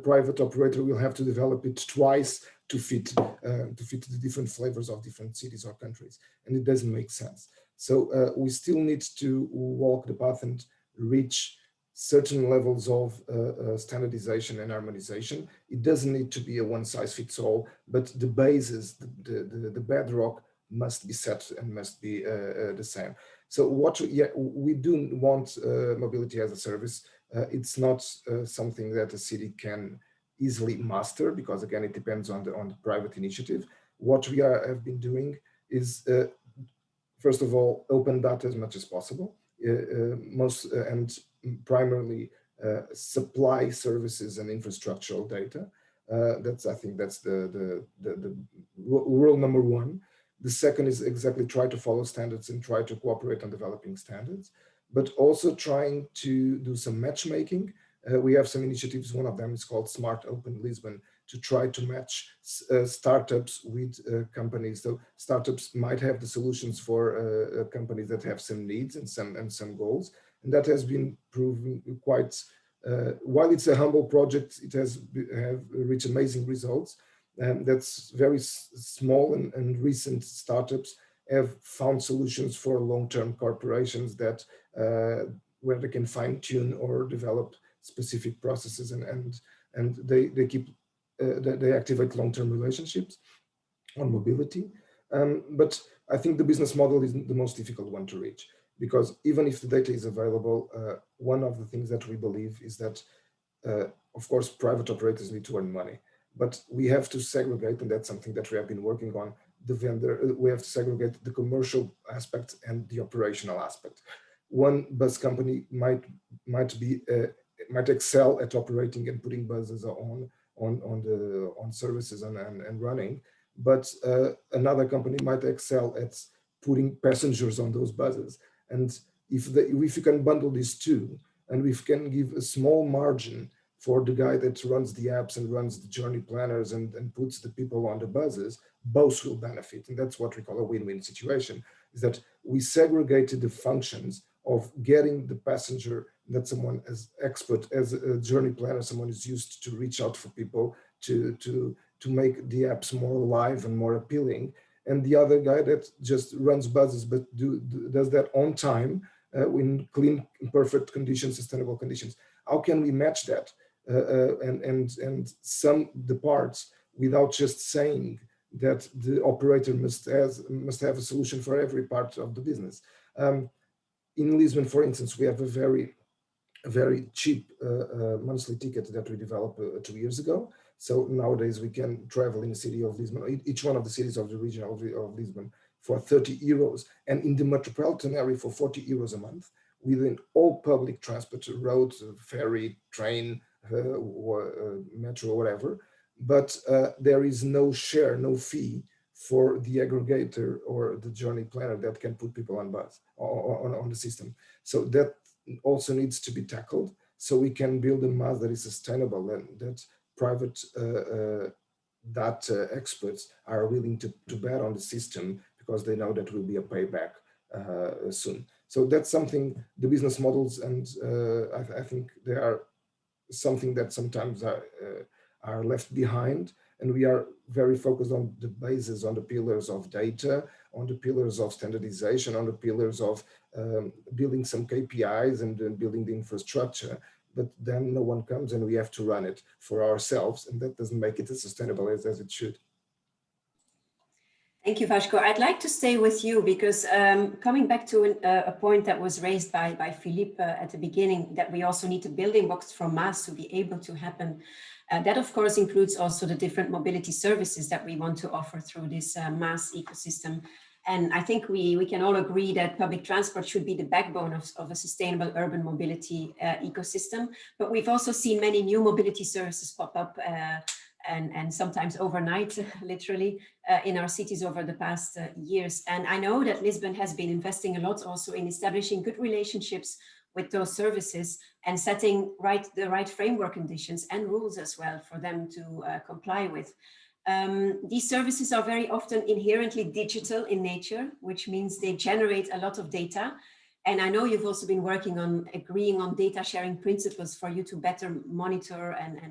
private operator will have to develop it twice to fit the different flavors of different cities or countries, and it doesn't make sense. So we still need to walk the path and reach certain levels of standardization and harmonization. It doesn't need to be a one-size-fits-all, but the basis, the bedrock must be set and must be the same. So we do want mobility as a service. It's not something that a city can easily master, because again, it depends on the private initiative. What we have been doing is, first of all, open data as much as possible, and primarily supply services and infrastructural data. I think that's the rule number one. The second is exactly try to follow standards and try to cooperate on developing standards, but also trying to do some matchmaking. We have some initiatives. One of them is called Smart Open Lisbon, to try to match startups with companies. So startups might have the solutions for companies that have some needs and some goals, and that has been proven quite. While it's a humble project, it have reached amazing results. That's very small and recent startups have found solutions for long-term corporations that where they can fine-tune or develop specific processes, and they activate long-term relationships on mobility. But I think the business model is the most difficult one to reach, because even if the data is available, one of the things that we believe is that, of course, private operators need to earn money. But we have to segregate, and that's something that we have been working on, the vendor. We have to segregate the commercial aspect and the operational aspect. One bus company might excel at operating and putting buses on services and running, but another company might excel at putting passengers on those buses. And if you can bundle these two, and we can give a small margin for the guy that runs the apps and runs the journey planners and puts the people on the buses, both will benefit. And that's what we call a win-win situation, is that we segregated the functions of getting the passenger, that someone as expert as a journey planner, someone is used to reach out for people to make the apps more live and more appealing. And the other guy that just runs buses, but does that on time, in clean, perfect conditions, sustainable conditions. How can we match that? And sum the parts without just saying that the operator must have a solution for every part of the business. In Lisbon, for instance, we have a very cheap monthly ticket that we developed 2 years ago. So nowadays we can travel in the city of Lisbon, each one of the cities of the region of Lisbon, for 30 euros, and in the metropolitan area for 40 euros a month, within all public transport, road, ferry, train, metro, whatever. But there is no share, no fee for the aggregator or the journey planner that can put people on bus on the system. So that also needs to be tackled, so we can build a MaaS that is sustainable and that private data experts are willing to bet on the system, because they know that will be a payback soon. So that's something, the business models, and I think they are something that sometimes are left behind, and we are very focused on the basis, on the pillars of data, on the pillars of standardization, on the pillars of building some KPIs and building the infrastructure. But then no one comes, and we have to run it for ourselves, and that doesn't make it as sustainable as it should. Thank you, Vasco. I'd like to stay with you, because coming back to a point that was raised by Philippe at the beginning, that we also need a building blocks from MaaS to be able to happen. That, of course, includes also the different mobility services that we want to offer through this MaaS ecosystem. And I think we can all agree that public transport should be the backbone of a sustainable urban mobility ecosystem. But we've also seen many new mobility services pop up and sometimes overnight, literally, in our cities over the past years. And I know that Lisbon has been investing a lot also in establishing good relationships with those services and setting the right framework conditions and rules as well for them to comply with. These services are very often inherently digital in nature, which means they generate a lot of data. And I know you've also been working on agreeing on data sharing principles for you to better monitor and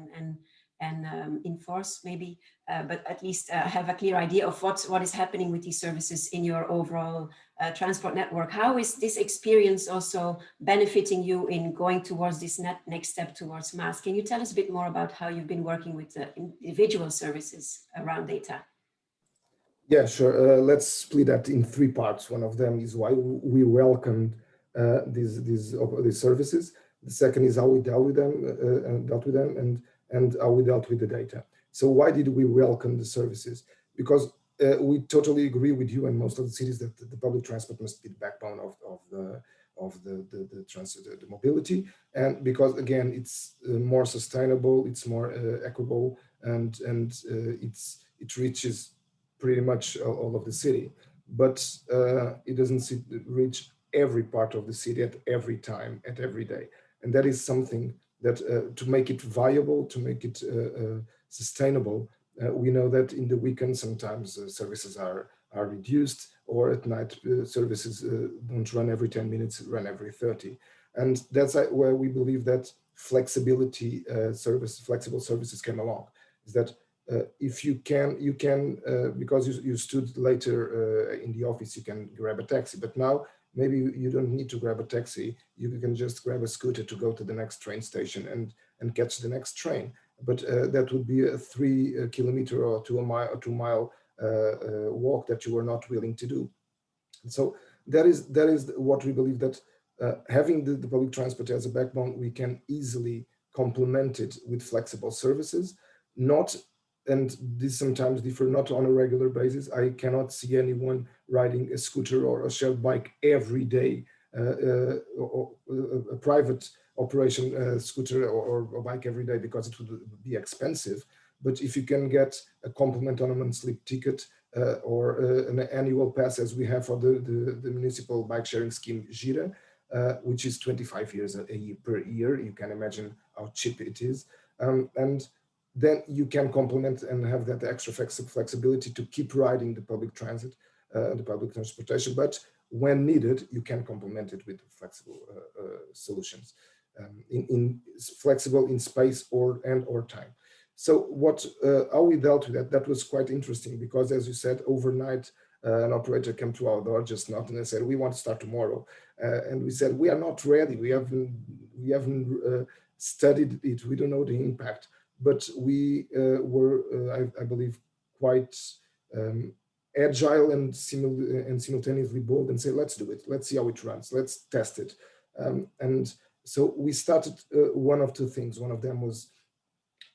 enforce maybe, but at least have a clear idea of what is happening with these services in your overall transport network. How is this experience also benefiting you in going towards this next step towards MaaS? Can you tell us a bit more about how you've been working with the individual services around data? Yeah, sure. Let's split that in three parts. One of them is why we welcomed these services. The second is how we dealt with them, and how we dealt with the data. So why did we welcome the services? Because we totally agree with you and most of the cities that the public transport must be the backbone of the mobility, and because again it's more sustainable, it's more equitable, and it reaches pretty much all of the city, but it doesn't reach every part of the city at every time, at every day. And that is something that to make it viable, to make it sustainable, we know that in the weekend sometimes services are reduced, or at night services don't run every 10 minutes, run every 30. And that's where we believe that flexibility flexible services came along, is that if you can, because you stood later in the office, you can grab a taxi. But now maybe you don't need to grab a taxi. You can just grab a scooter to go to the next train station and catch the next train. But that would be a 3 kilometer or 2 mile walk that you are not willing to do. So that is what we believe, that having the public transport as a backbone, we can easily complement it with flexible services. And this sometimes differ not on a regular basis. I cannot see anyone riding a scooter or a shared bike every day, or a private operation scooter or bike every day, because it would be expensive. But if you can get a complement on a monthly ticket or an annual pass, as we have for the municipal bike sharing scheme Gira, which is 25 years per year, you can imagine how cheap it is. And then you can complement and have that extra flexibility to keep riding the public transit, the public transportation. But when needed, you can complement it with flexible solutions, in flexible in space or time. So how we dealt with that was quite interesting, because as you said, overnight, an operator came to our door, just knocked, and they said, "We want to start tomorrow." And we said, "We are not ready. We haven't studied it. We don't know the impact." But we were, I believe, quite agile and simultaneously bold, and say, "Let's do it. Let's see how it runs. Let's test it." And so we started one of two things. One of them was,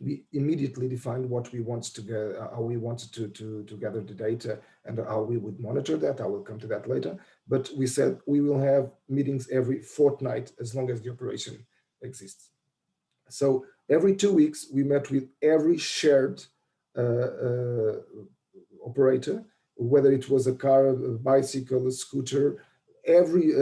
we immediately defined what we wanted to get, how we wanted to gather the data, and how we would monitor that. I will come to that later. But we said we will have meetings every fortnight as long as the operation exists. So every 2 weeks, we met with every shared operator, whether it was a car, a bicycle, a scooter, every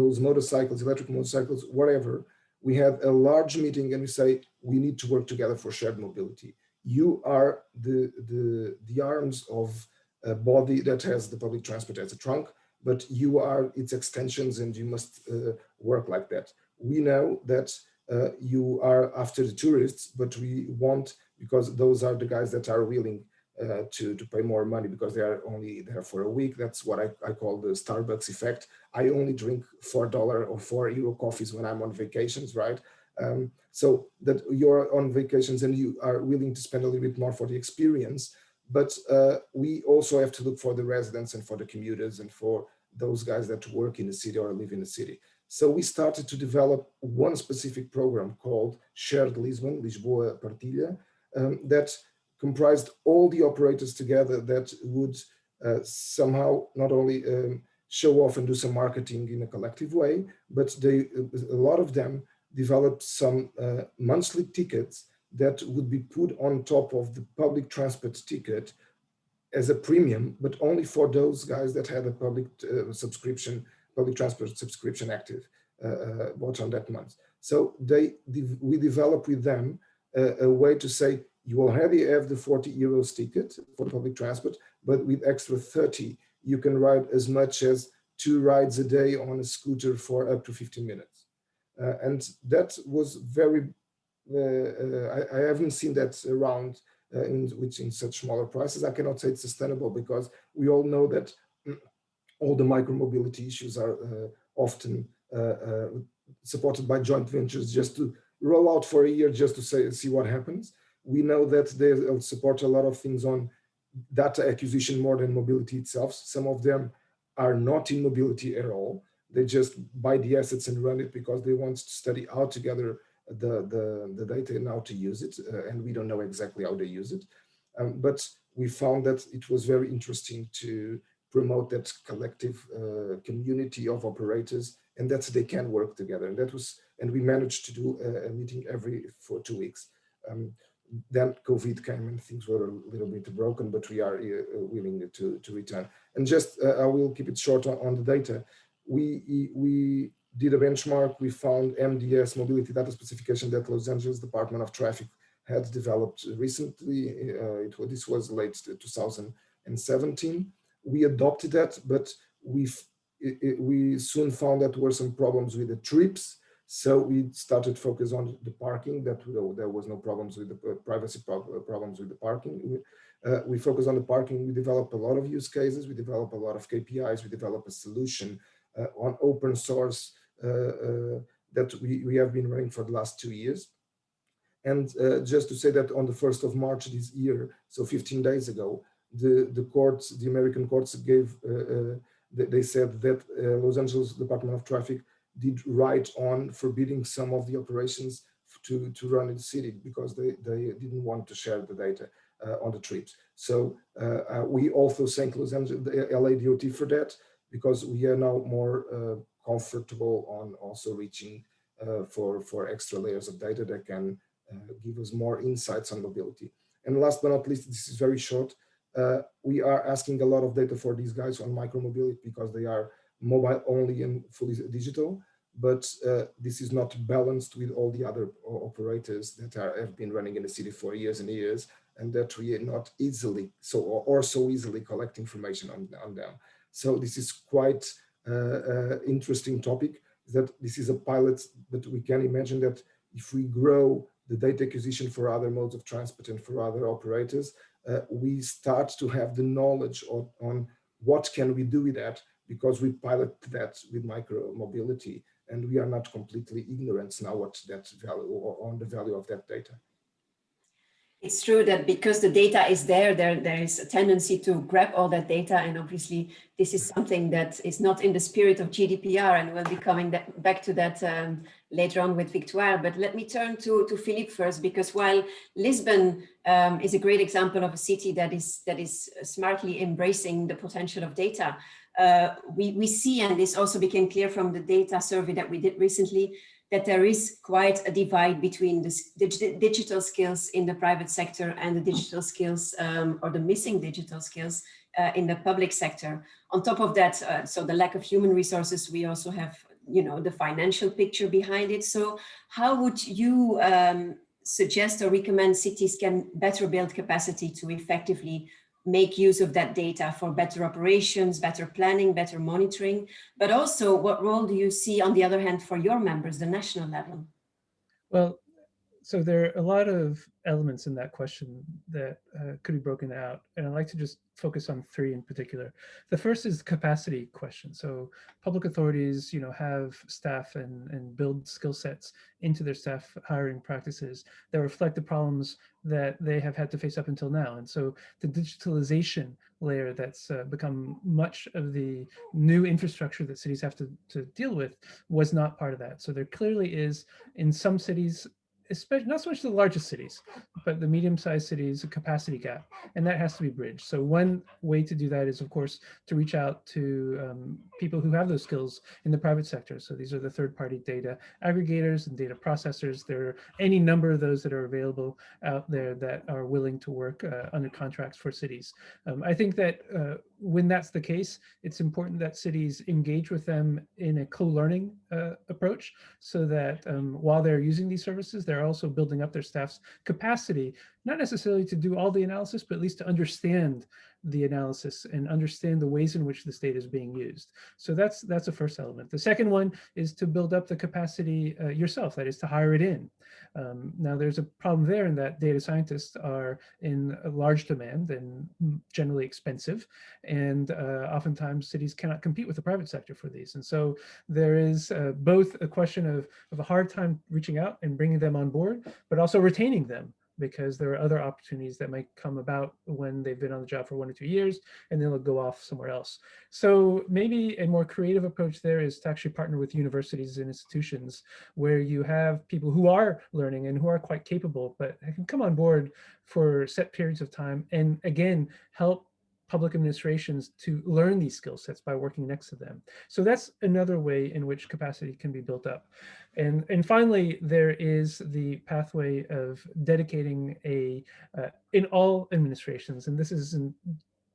those motorcycles, electric motorcycles, whatever. We had a large meeting, and we say, we need to work together for shared mobility. You are the arms of a body that has the public transport as a trunk, but you are its extensions, and you must work like that. We know that you are after the tourists, but we want, because those are the guys that are willing to pay more money because they are only there for a week. That's what I call the Starbucks effect. I only drink $4 or €4 coffees when I'm on vacations, right? So that you're on vacations and you are willing to spend a little bit more for the experience. But we also have to look for the residents and for the commuters and for those guys that work in the city or live in the city. So we started to develop one specific program called Shared Lisbon, Lisboa Partilha, that comprised all the operators together, that would somehow not only show off and do some marketing in a collective way, but a lot of them developed some monthly tickets that would be put on top of the public transport ticket as a premium, but only for those guys that had a public public transport subscription active bought on that month. So we developed with them a way to say, you already have the 40 euros ticket for public transport, but with extra 30, you can ride as much as 2 rides a day on a scooter for up to 15 minutes. And that was very, I haven't seen that around in such smaller prices. I cannot say it's sustainable because we all know that all the micromobility issues are often supported by joint ventures just to roll out for a year just to see what happens. We know that they support a lot of things on data acquisition more than mobility itself. Some of them are not in mobility at all. They just buy the assets and run it because they want to study how to gather the data and how to use it. And we don't know exactly how they use it. But we found that it was very interesting to promote that collective community of operators and that they can work together. And we managed to do a meeting for 2 weeks. Then COVID came and things were a little bit broken, but we are willing to return. And just, I will keep it short on the data. We did a benchmark. We found MDS, Mobility Data Specification, that Los Angeles Department of Traffic had developed recently. This was late 2017. We adopted that, but we soon found that there were some problems with the trips. So we started focus on the parking, that there was no problems with the privacy problems with the parking. We focus on the parking. We developed a lot of use cases. We developed a lot of KPIs. We developed a solution on open source that we have been running for the last 2 years. And just to say that on the 1st of March this year, so 15 days ago, the courts, the American courts gave, they said that Los Angeles Department of Traffic did right on forbidding some of the operations to run in the city because they didn't want to share the data on the trips. So we also thank Los Angeles, the LA DOT for that, because we are now more comfortable on also reaching for extra layers of data that can give us more insights on mobility. And last but not least, this is very short. We are asking a lot of data for these guys on micromobility because they are mobile only and fully digital, but this is not balanced with all the other operators that have been running in the city for years and years, and that we are not easily so easily collect information on them. So this is quite interesting topic, that this is a pilot, but we can imagine that if we grow the data acquisition for other modes of transport and for other operators, we start to have the knowledge on what can we do with that, because we pilot that with micro mobility and we are not completely ignorant now what that value or on the value of that data. It's true that because the data is there is a tendency to grab all that data, and obviously this is something that is not in the spirit of GDPR, and we'll be coming back to that later on with Victoire. But let me turn to Philippe first, because while Lisbon is a great example of a city that is smartly embracing the potential of data, we see, and this also became clear from the data survey that we did recently, that there is quite a divide between the digital skills in the private sector and the digital skills or the missing digital skills in the public sector. On top of that, so the lack of human resources, we also have, the financial picture behind it. So how would you suggest or recommend cities can better build capacity to effectively make use of that data for better operations, better planning, better monitoring, but also what role do you see, on the other hand, for your members, the national level? Well, so there are a lot of elements in that question that could be broken out, and I'd like to just focus on 3 in particular. The first is the capacity question. So public authorities, have staff and build skill sets into their staff hiring practices that reflect the problems that they have had to face up until now. And so the digitalization layer that's become much of the new infrastructure that cities have to deal with was not part of that. So there clearly is, in some cities, especially not so much the largest cities, but the medium-sized cities, a capacity gap, and that has to be bridged. So one way to do that is, of course, to reach out to people who have those skills in the private sector. So these are the third-party data aggregators and data processors. There are any number of those that are available out there that are willing to work under contracts for cities. I think that when that's the case, it's important that cities engage with them in a co-learning approach, so that while they're using these services, they're also building up their staff's capacity, not necessarily to do all the analysis, but at least to understand the analysis and understand the ways in which this data is being used. So that's the first element. The second one is to build up the capacity yourself, that is to hire it in. Now there's a problem there in that data scientists are in a large demand and generally expensive, and oftentimes cities cannot compete with the private sector for these. And so there is both a question of a hard time reaching out and bringing them on board, but also retaining them, because there are other opportunities that might come about when they've been on the job for 1 or 2 years, and then they'll go off somewhere else. So maybe a more creative approach there is to actually partner with universities and institutions where you have people who are learning and who are quite capable, but can come on board for set periods of time, and again, help public administrations to learn these skill sets by working next to them. So that's another way in which capacity can be built up. And finally, there is the pathway of dedicating in all administrations, and this isn't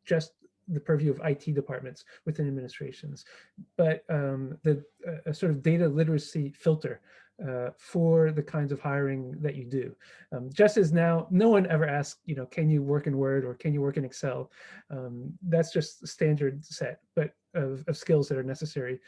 just the purview of IT departments within administrations, but a sort of data literacy filter for the kinds of hiring that you do. Just as now, no one ever asks, can you work in Word or can you work in Excel? That's just the standard set, but of skills that are necessary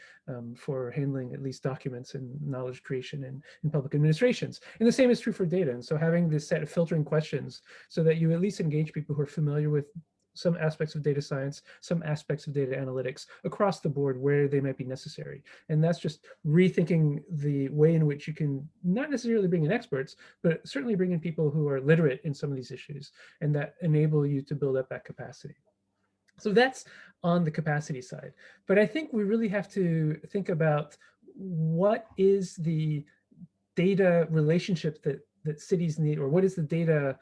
for handling at least documents and knowledge creation in public administrations. And the same is true for data. And so having this set of filtering questions so that you at least engage people who are familiar with some aspects of data science, some aspects of data analytics across the board where they might be necessary. And that's just rethinking the way in which you can not necessarily bring in experts, but certainly bring in people who are literate in some of these issues and that enable you to build up that capacity. So that's on the capacity side. But I think we really have to think about what is the data relationship that cities need, or what is the data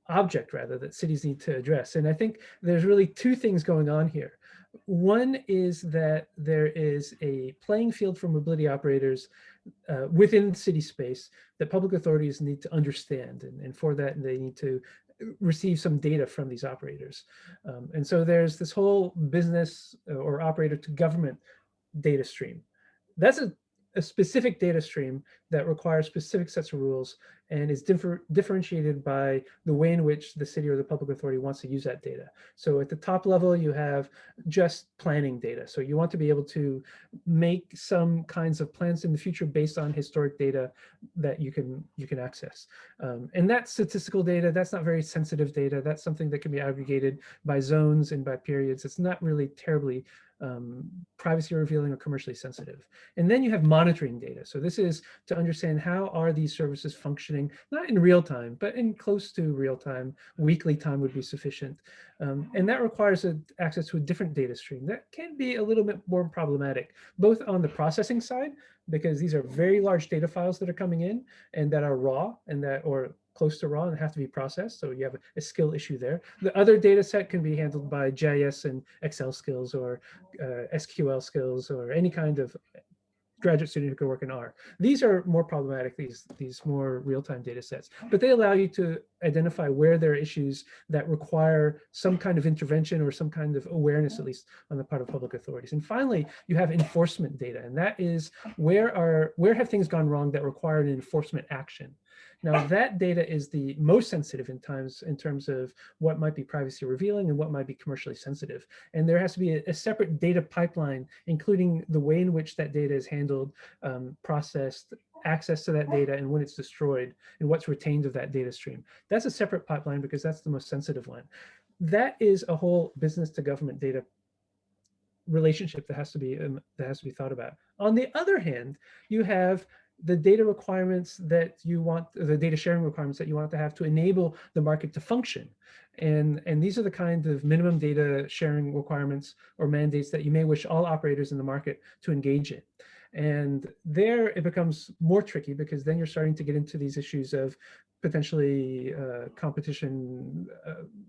object rather that cities need to address. And I think there's really two things going on here. One is that there is a playing field for mobility operators within city space that public authorities need to understand. And for that, they need to receive some data from these operators. And so there's this whole business or operator to government data stream. That's a specific data stream that requires specific sets of rules and is differentiated by the way in which the city or the public authority wants to use that data. So at the top level, you have just planning data. So you want to be able to make some kinds of plans in the future based on historic data that you can access. And that's statistical data. That's not very sensitive data. That's something that can be aggregated by zones and by periods. It's not really terribly privacy revealing or commercially sensitive. And then you have monitoring data. So this is to understand how are these services functioning, not in real time, but in close to real time. Weekly time would be sufficient. And that requires access to a different data stream that can be a little bit more problematic, both on the processing side, because these are very large data files that are coming in and that are raw and that, or close to raw and have to be processed. So you have a skill issue there. The other data set can be handled by GIS and Excel skills or SQL skills or any kind of graduate student who can work in R. These are more problematic, these more real-time data sets, but they allow you to identify where there are issues that require some kind of intervention or some kind of awareness, at least on the part of public authorities. And finally, you have enforcement data, and that is where have things gone wrong that require an enforcement action. Now that data is the most sensitive in terms of what might be privacy revealing and what might be commercially sensitive. And there has to be a separate data pipeline, including the way in which that data is handled, processed, access to that data, and when it's destroyed, and what's retained of that data stream. That's a separate pipeline because that's the most sensitive one. That is a whole business to government data relationship that has to be thought about. On the other hand, you have the data requirements that you want, the data sharing requirements that you want to have to enable the market to function. And these are the kind of minimum data sharing requirements or mandates that you may wish all operators in the market to engage in. And there it becomes more tricky, because then you're starting to get into these issues of potentially competition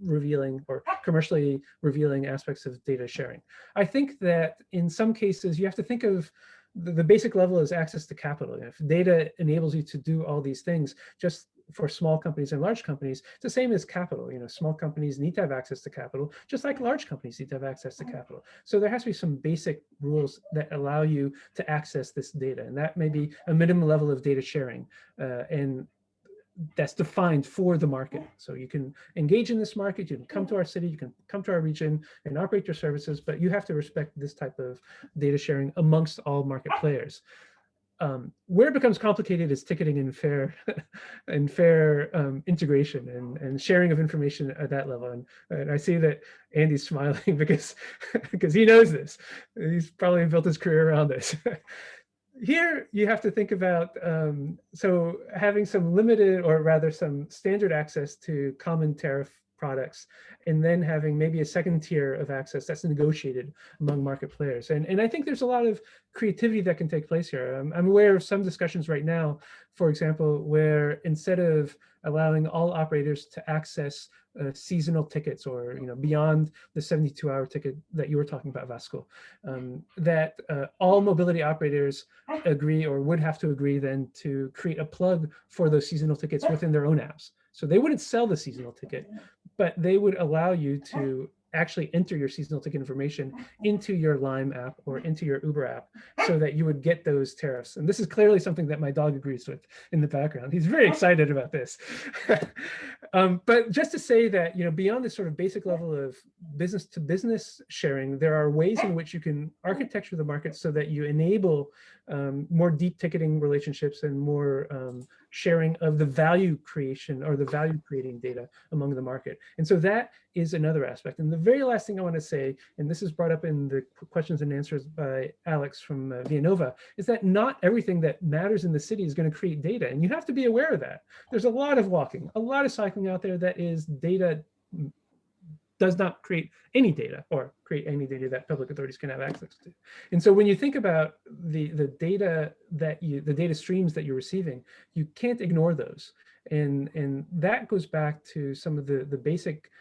revealing or commercially revealing aspects of data sharing. I think that in some cases you have to think of the basic level is access to capital. If data enables you to do all these things, just for small companies and large companies, it's the same as capital. Small companies need to have access to capital, just like large companies need to have access to capital. So there has to be some basic rules that allow you to access this data, and that may be a minimum level of data sharing, and that's defined for the market. So you can engage in this market, you can come to our city, you can come to our region and operate your services, but you have to respect this type of data sharing amongst all market players. Where it becomes complicated is ticketing and fair integration and sharing of information at that level. And I see that Andy's smiling because he knows this. He's probably built his career around this. Here, you have to think about, so having some limited, or rather some standard access to common tariff products, and then having maybe a second tier of access that's negotiated among market players. And I think there's a lot of creativity that can take place here. I'm aware of some discussions right now, for example, where instead of allowing all operators to access seasonal tickets, or beyond the 72-hour ticket that you were talking about, Vasco, that all mobility operators agree, or would have to agree then, to create a plug for those seasonal tickets within their own apps. So they wouldn't sell the seasonal ticket, but they would allow you to actually enter your seasonal ticket information into your Lime app or into your Uber app, so that you would get those tariffs. And this is clearly something that my dog agrees with in the background. He's very excited about this. But just to say that, beyond this sort of basic level of business to business sharing, there are ways in which you can architecture the market so that you enable more deep ticketing relationships and more sharing of the value creation, or the value creating data among the market. And so that is another aspect. And the very last thing I want to say, and this is brought up in the questions and answers by Alex from Villanova, is that not everything that matters in the city is going to create data. And you have to be aware of that. There's a lot of walking, a lot of cycling out there that is data does not create any data, or create any data that public authorities can have access to. And so when you think about the data the data streams that you're receiving, you can't ignore those. And that goes back to some of the basic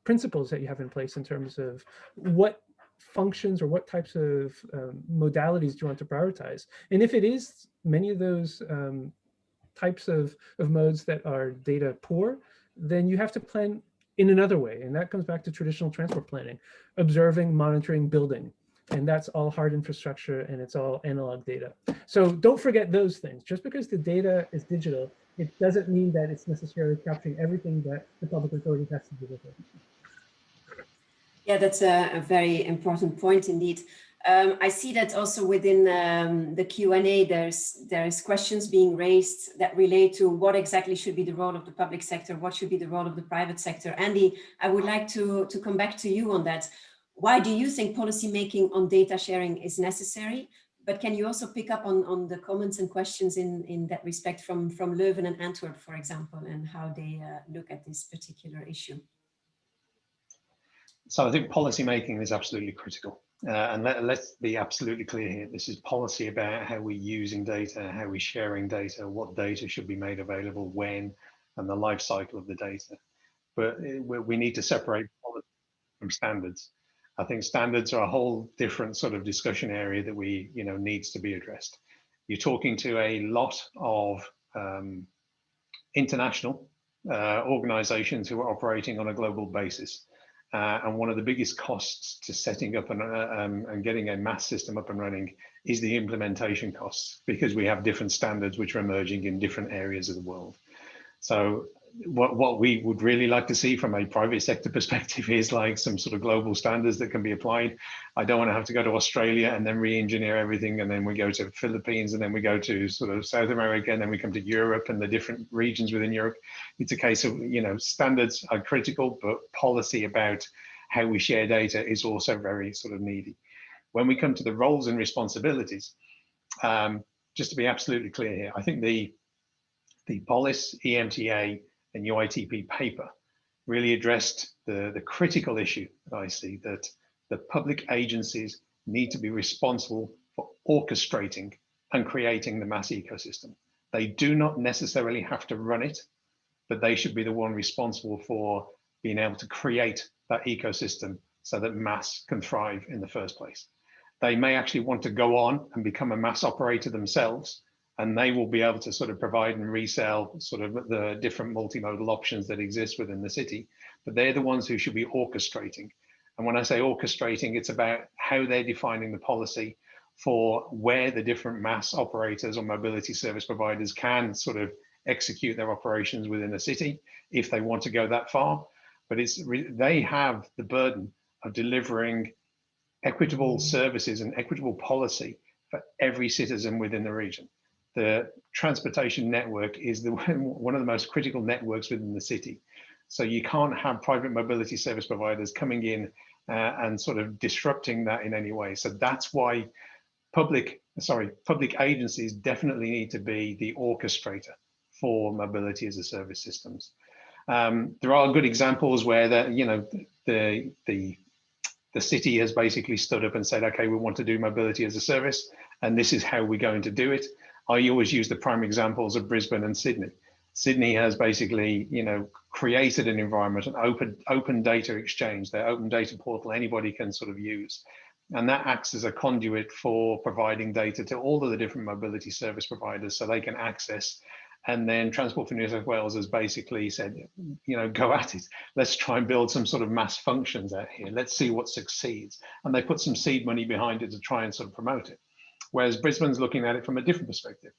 principles that you have in place in terms of what functions or what types of modalities do you want to prioritize. And if it is many of those types of modes that are data poor, then you have to plan in another way. And that comes back to traditional transport planning, observing, monitoring, building. And that's all hard infrastructure, and it's all analog data. So don't forget those things. Just because the data is digital, it doesn't mean that it's necessarily capturing everything that the public authority has to do with it. Yeah, that's a very important point indeed. I see that also within the Q&A, there's questions being raised that relate to what exactly should be the role of the public sector, what should be the role of the private sector. Andy, I would like to come back to you on that. Why do you think policy making on data sharing is necessary? But can you also pick up on the comments and questions in that respect from Leuven and Antwerp, for example, and how they look at this particular issue? So I think policy making is absolutely critical. And let's be absolutely clear here. This is policy about how we're using data, how we're sharing data, what data should be made available, when, and the life cycle of the data. But we need to separate policy from standards. I think standards are a whole different sort of discussion area that needs to be addressed. You're talking to a lot of international organizations who are operating on a global basis. And one of the biggest costs to setting up and getting a MaaS system up and running is the implementation costs, because we have different standards which are emerging in different areas of the world. So what we would really like to see from a private sector perspective is like some sort of global standards that can be applied. I don't want to have to go to Australia and then re-engineer everything, and then we go to Philippines, and then we go to sort of South America, and then we come to Europe and the different regions within Europe. It's a case of, standards are critical, but policy about how we share data is also very sort of needy. When we come to the roles and responsibilities, just to be absolutely clear here, I think the POLIS, EMTA, and UITP paper really addressed the critical issue that I see, that the public agencies need to be responsible for orchestrating and creating the MaaS ecosystem. They do not necessarily have to run it, but they should be the one responsible for being able to create that ecosystem so that MaaS can thrive in the first place. They may actually want to go on and become a MaaS operator themselves, and they will be able to sort of provide and resell sort of the different multimodal options that exist within the city, but they're the ones who should be orchestrating. And when I say orchestrating, it's about how they're defining the policy for where the different MaaS operators or mobility service providers can sort of execute their operations within a city if they want to go that far. But they have the burden of delivering equitable services and equitable policy for every citizen within the region. The transportation network is one of the most critical networks within the city. So you can't have private mobility service providers coming in and sort of disrupting that in any way. So that's why public agencies definitely need to be the orchestrator for mobility as a service systems. There are good examples where the city has basically stood up and said, okay, we want to do mobility as a service, and this is how we're going to do it. I always use the prime examples of Brisbane and Sydney. Sydney has basically, created an environment, an open data exchange, their open data portal anybody can sort of use. And that acts as a conduit for providing data to all of the different mobility service providers so they can access. And then Transport for New South Wales has basically said, go at it. Let's try and build some sort of MaaS functions out here. Let's see what succeeds. And they put some seed money behind it to try and sort of promote it. Whereas Brisbane's looking at it from a different perspective.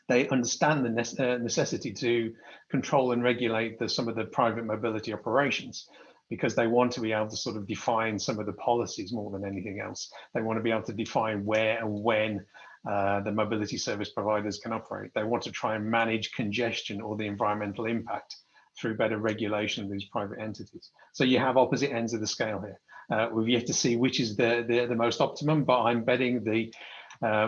They understand the necessity to control and regulate some of the private mobility operations, because they want to be able to sort of define some of the policies more than anything else. They want to be able to define where and when the mobility service providers can operate. They want to try and manage congestion or the environmental impact through better regulation of these private entities. So you have opposite ends of the scale here. We've yet to see which is the most optimum, but I'm betting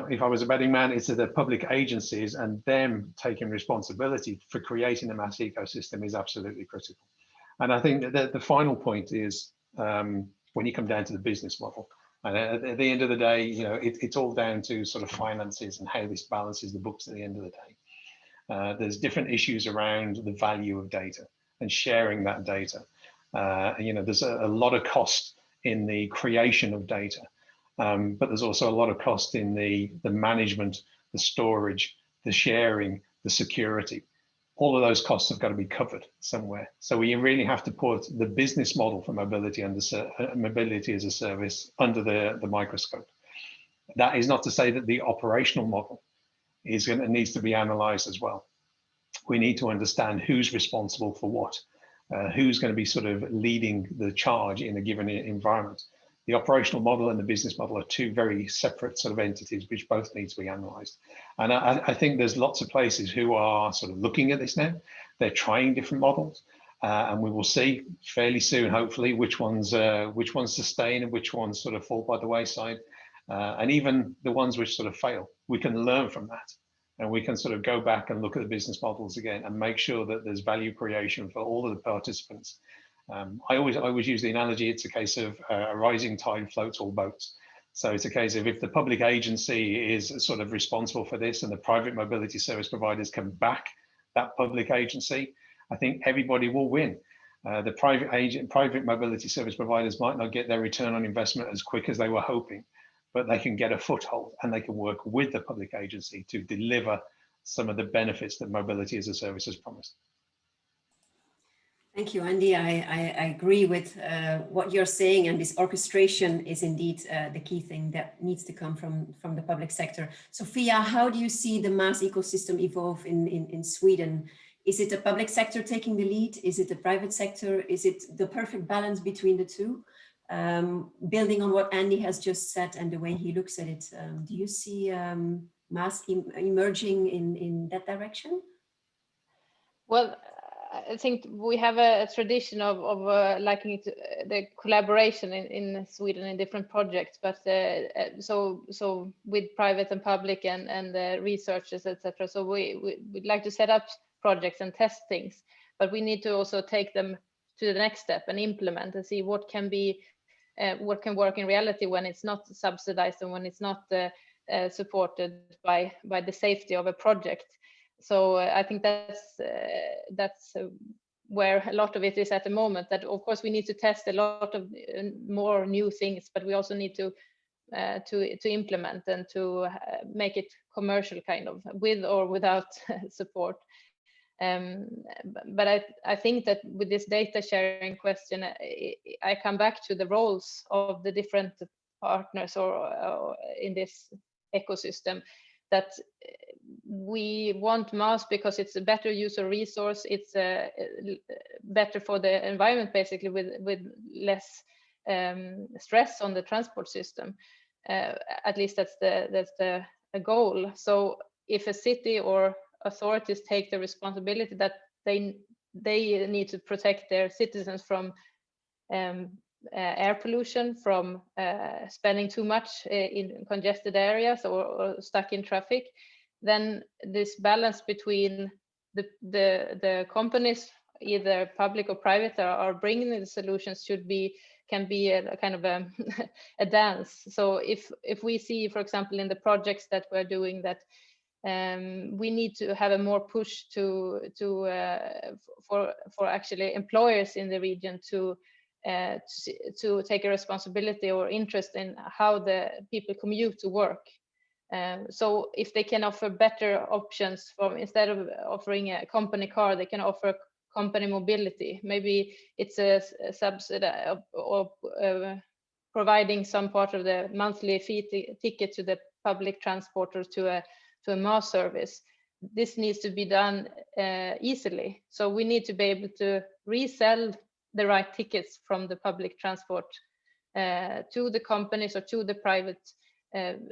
if I was a betting man, it's the public agencies and them taking responsibility for creating a MaaS ecosystem is absolutely critical. And I think that the final point is when you come down to the business model. And at the end of the day, it's all down to sort of finances and how this balances the books at the end of the day. There's different issues around the value of data and sharing that data. There's a lot of cost in the creation of data, but there's also a lot of cost in the management, the storage, the sharing, the security. All of those costs have got to be covered somewhere. So we really have to put the business model for mobility as a service under the microscope. That is not to say that the operational model needs to be analysed as well. We need to understand who's responsible for what, who's going to be sort of leading the charge in a given environment. The operational model and the business model are two very separate sort of entities which both need to be analysed. And I think there's lots of places who are sort of looking at this now. They're trying different models, and we will see fairly soon, hopefully, which ones sustain and which ones sort of fall by the wayside. And even the ones which sort of fail, we can learn from that. And we can sort of go back and look at the business models again and make sure that there's value creation for all of the participants. I always use the analogy, it's a case of a rising tide floats all boats. So it's a case of if the public agency is sort of responsible for this and the private mobility service providers can back that public agency, I think everybody will win. The private mobility service providers might not get their return on investment as quick as they were hoping, but they can get a foothold and they can work with the public agency to deliver some of the benefits that mobility as a service has promised. Thank you, Andy. I agree with what you're saying, and this orchestration is indeed the key thing that needs to come from the public sector. Sophia, how do you see the MaaS ecosystem evolve in Sweden? Is it the public sector taking the lead? Is it the private sector? Is it the perfect balance between the two? Building on what Andy has just said and the way he looks at it, do you see MaaS emerging in that direction? Well, I think we have a tradition of liking the collaboration in Sweden in different projects, but so with private and public and researchers, etc. So we'd like to set up projects and test things, but we need to also take them to the next step and implement and see what can work in reality when it's not subsidized and when it's not supported by the safety of a project. So I think that's where a lot of it is at the moment, that of course we need to test a lot of more new things, but we also need to implement and to make it commercial, kind of, with or without support. But I think that with this data sharing question, I come back to the roles of the different partners or in this ecosystem, that we want MaaS because it's a better user resource, it's better for the environment, basically, with less stress on the transport system. At least that's the goal. So if a city or authorities take the responsibility that they need to protect their citizens from air pollution, from spending too much in congested areas or stuck in traffic, then this balance between the companies, either public or private, are bringing the solutions can be a kind of a dance. So if we see, for example, in the projects that we're doing, that we need to have a more push for actually employers in the region to take a responsibility or interest in how the people commute to work. So if they can offer better options, instead of offering a company car, they can offer company mobility. Maybe it's a subsidy or providing some part of the monthly fee ticket to the public transport or to a MaaS service. This needs to be done easily. So we need to be able to resell the right tickets from the public transport to the companies or to the private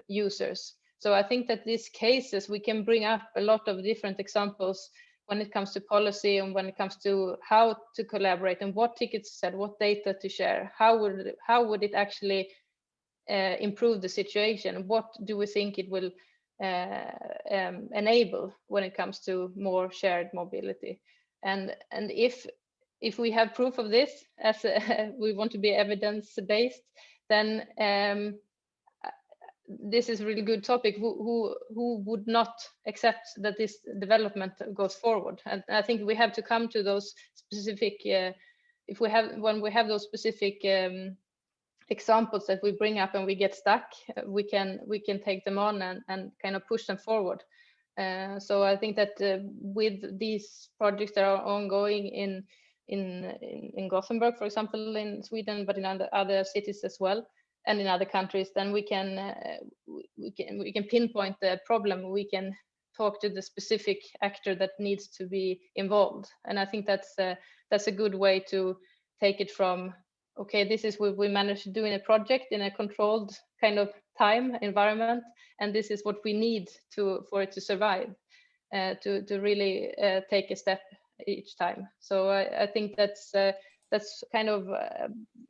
users. So I think that these cases, we can bring up a lot of different examples when it comes to policy and when it comes to how to collaborate and what tickets to sell, what data to share, how would it actually improve the situation? What do we think it will enable when it comes to more shared mobility? And if we have proof of this, as we want to be evidence-based, then this is a really good topic. Who would not accept that this development goes forward? And I think we have to come to those specific, when we have those specific examples that we bring up and we get stuck, we can take them on and kind of push them forward. So I think that with these projects that are ongoing in Gothenburg, for example, in Sweden, but in other cities as well, and in other countries, then we can pinpoint the problem. We can talk to the specific actor that needs to be involved, and I think that's a good way to take it from, okay, this is what we managed to do in a project in a controlled kind of time environment, and this is what we need for it to survive, to really take a step each time. So I think that's kind of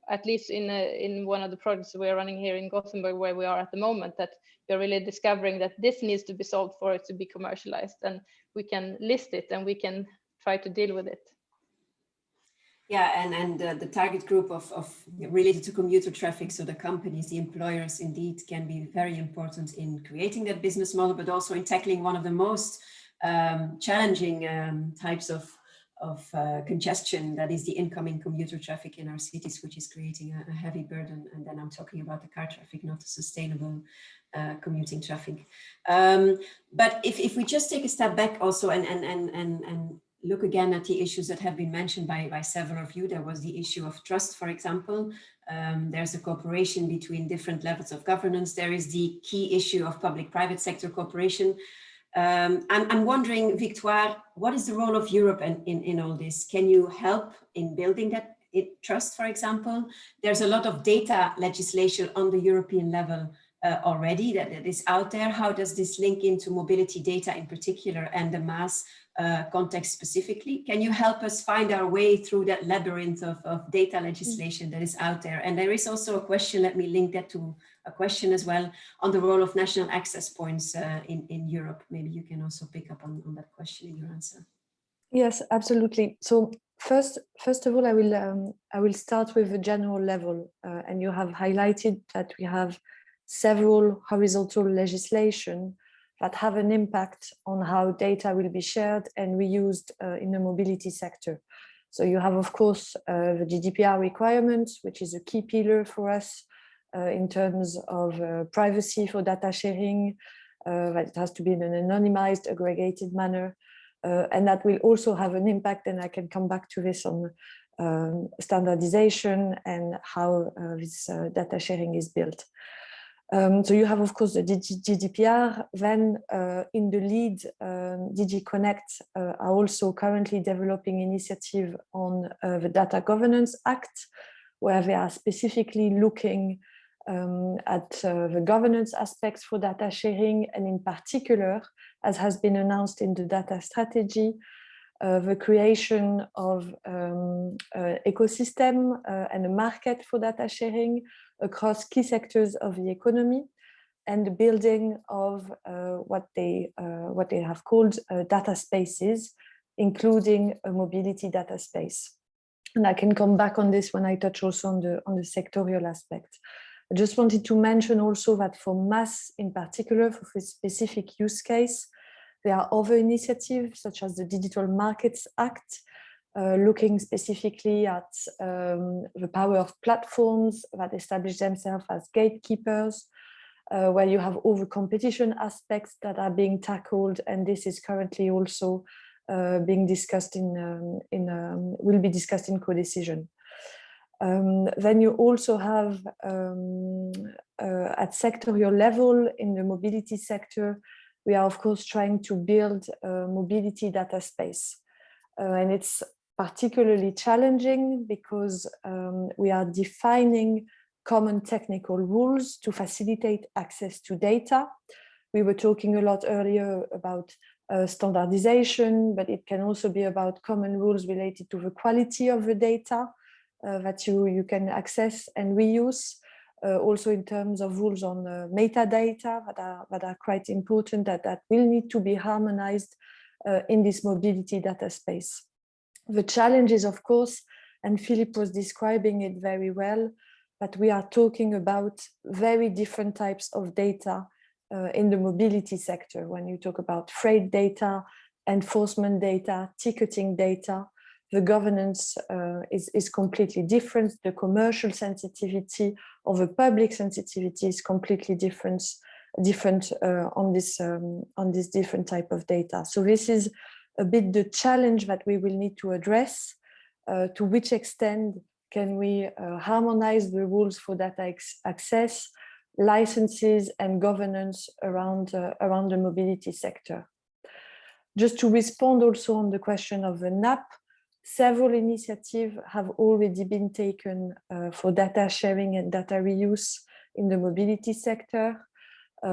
at least in one of the projects we are running here in Gothenburg, where we are at the moment, that we're really discovering that this needs to be solved for it to be commercialized, and we can list it and we can try to deal with it. Yeah, and the target group of related to commuter traffic, so the companies, the employers, indeed can be very important in creating that business model, but also in tackling one of the most challenging types of congestion, that is the incoming commuter traffic in our cities, which is creating a heavy burden. And then I'm talking about the car traffic, not the sustainable commuting traffic. But if we just take a step back also and look again at the issues that have been mentioned by several of you, there was the issue of trust, for example. There's a cooperation between different levels of governance. There is the key issue of public-private sector cooperation. I'm wondering, Victoire, what is the role of Europe in all this? Can you help in building that trust, for example? There's a lot of data legislation on the European level already that is out there. How does this link into mobility data in particular and the MaaS context specifically? Can you help us find our way through that labyrinth of data legislation that is out there? And there is also a question, let me link that to a question as well, on the role of national access points in Europe. Maybe you can also pick up on that question in your answer. Yes, absolutely. So first of all, I will start with a general level, and you have highlighted that we have several horizontal legislation that have an impact on how data will be shared and reused in the mobility sector. So you have, of course, the GDPR requirements, which is a key pillar for us in terms of privacy for data sharing, that it has to be in an anonymized, aggregated manner. And that will also have an impact, and I can come back to this, on standardization and how this data sharing is built. So you have, of course, the GDPR. Then in the lead, DG Connect are also currently developing initiative on the Data Governance Act, where they are specifically looking at the governance aspects for data sharing, and in particular, as has been announced in the data strategy, the creation of ecosystem and a market for data sharing across key sectors of the economy, and the building of what they have called data spaces, including a mobility data space. And I can come back on this when I touch also on the sectorial aspect. I just wanted to mention also that for MaaS in particular, for this specific use case, there are other initiatives such as the Digital Markets Act, looking specifically at the power of platforms that establish themselves as gatekeepers, where you have all the competition aspects that are being tackled, and this is currently also being discussed will be discussed in co-decision. Then you also have at sectorial level in the mobility sector, we are of course trying to build a mobility data space. And it's particularly challenging because we are defining common technical rules to facilitate access to data. We were talking a lot earlier about standardization, but it can also be about common rules related to the quality of the data that you can access and reuse. Also in terms of rules on metadata that are quite important, that will need to be harmonized in this mobility data space. The challenge is, of course, and Philip was describing it very well, that we are talking about very different types of data in the mobility sector. When you talk about freight data, enforcement data, ticketing data, the governance is completely different. The commercial sensitivity or the public sensitivity is completely different on this different type of data. So this is a bit the challenge that we will need to address. To which extent can we harmonize the rules for data access, licenses, and governance around the mobility sector? Just to respond also on the question of the NAP, several initiatives have already been taken for data sharing and data reuse in the mobility sector.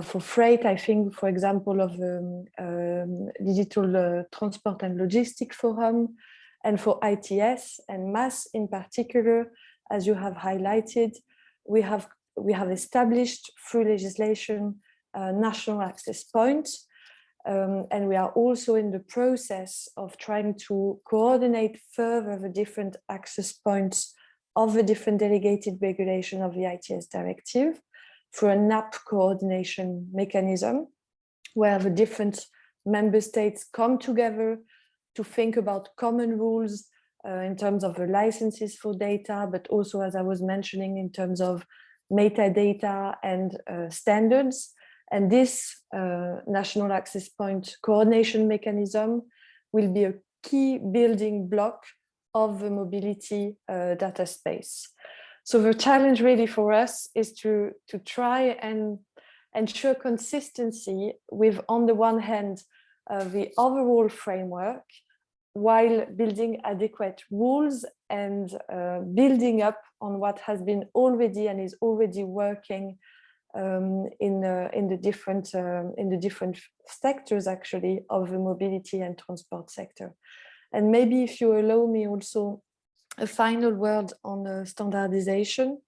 For freight, I think, for example, of the Digital Transport and Logistics Forum, and for ITS and MaaS in particular, as you have highlighted, we have established through legislation national access points. And we are also in the process of trying to coordinate further the different access points of the different delegated regulation of the ITS directive through a NAP coordination mechanism, where the different member states come together to think about common rules in terms of the licenses for data, but also, as I was mentioning, in terms of metadata and standards. And this national access point coordination mechanism will be a key building block of the mobility data space. So the challenge really for us is to try and ensure consistency with, on the one hand, the overall framework, while building adequate rules and building up on what has been already and is already working in the different sectors actually of the mobility and transport sector. And maybe if you allow me also a final word on standardization,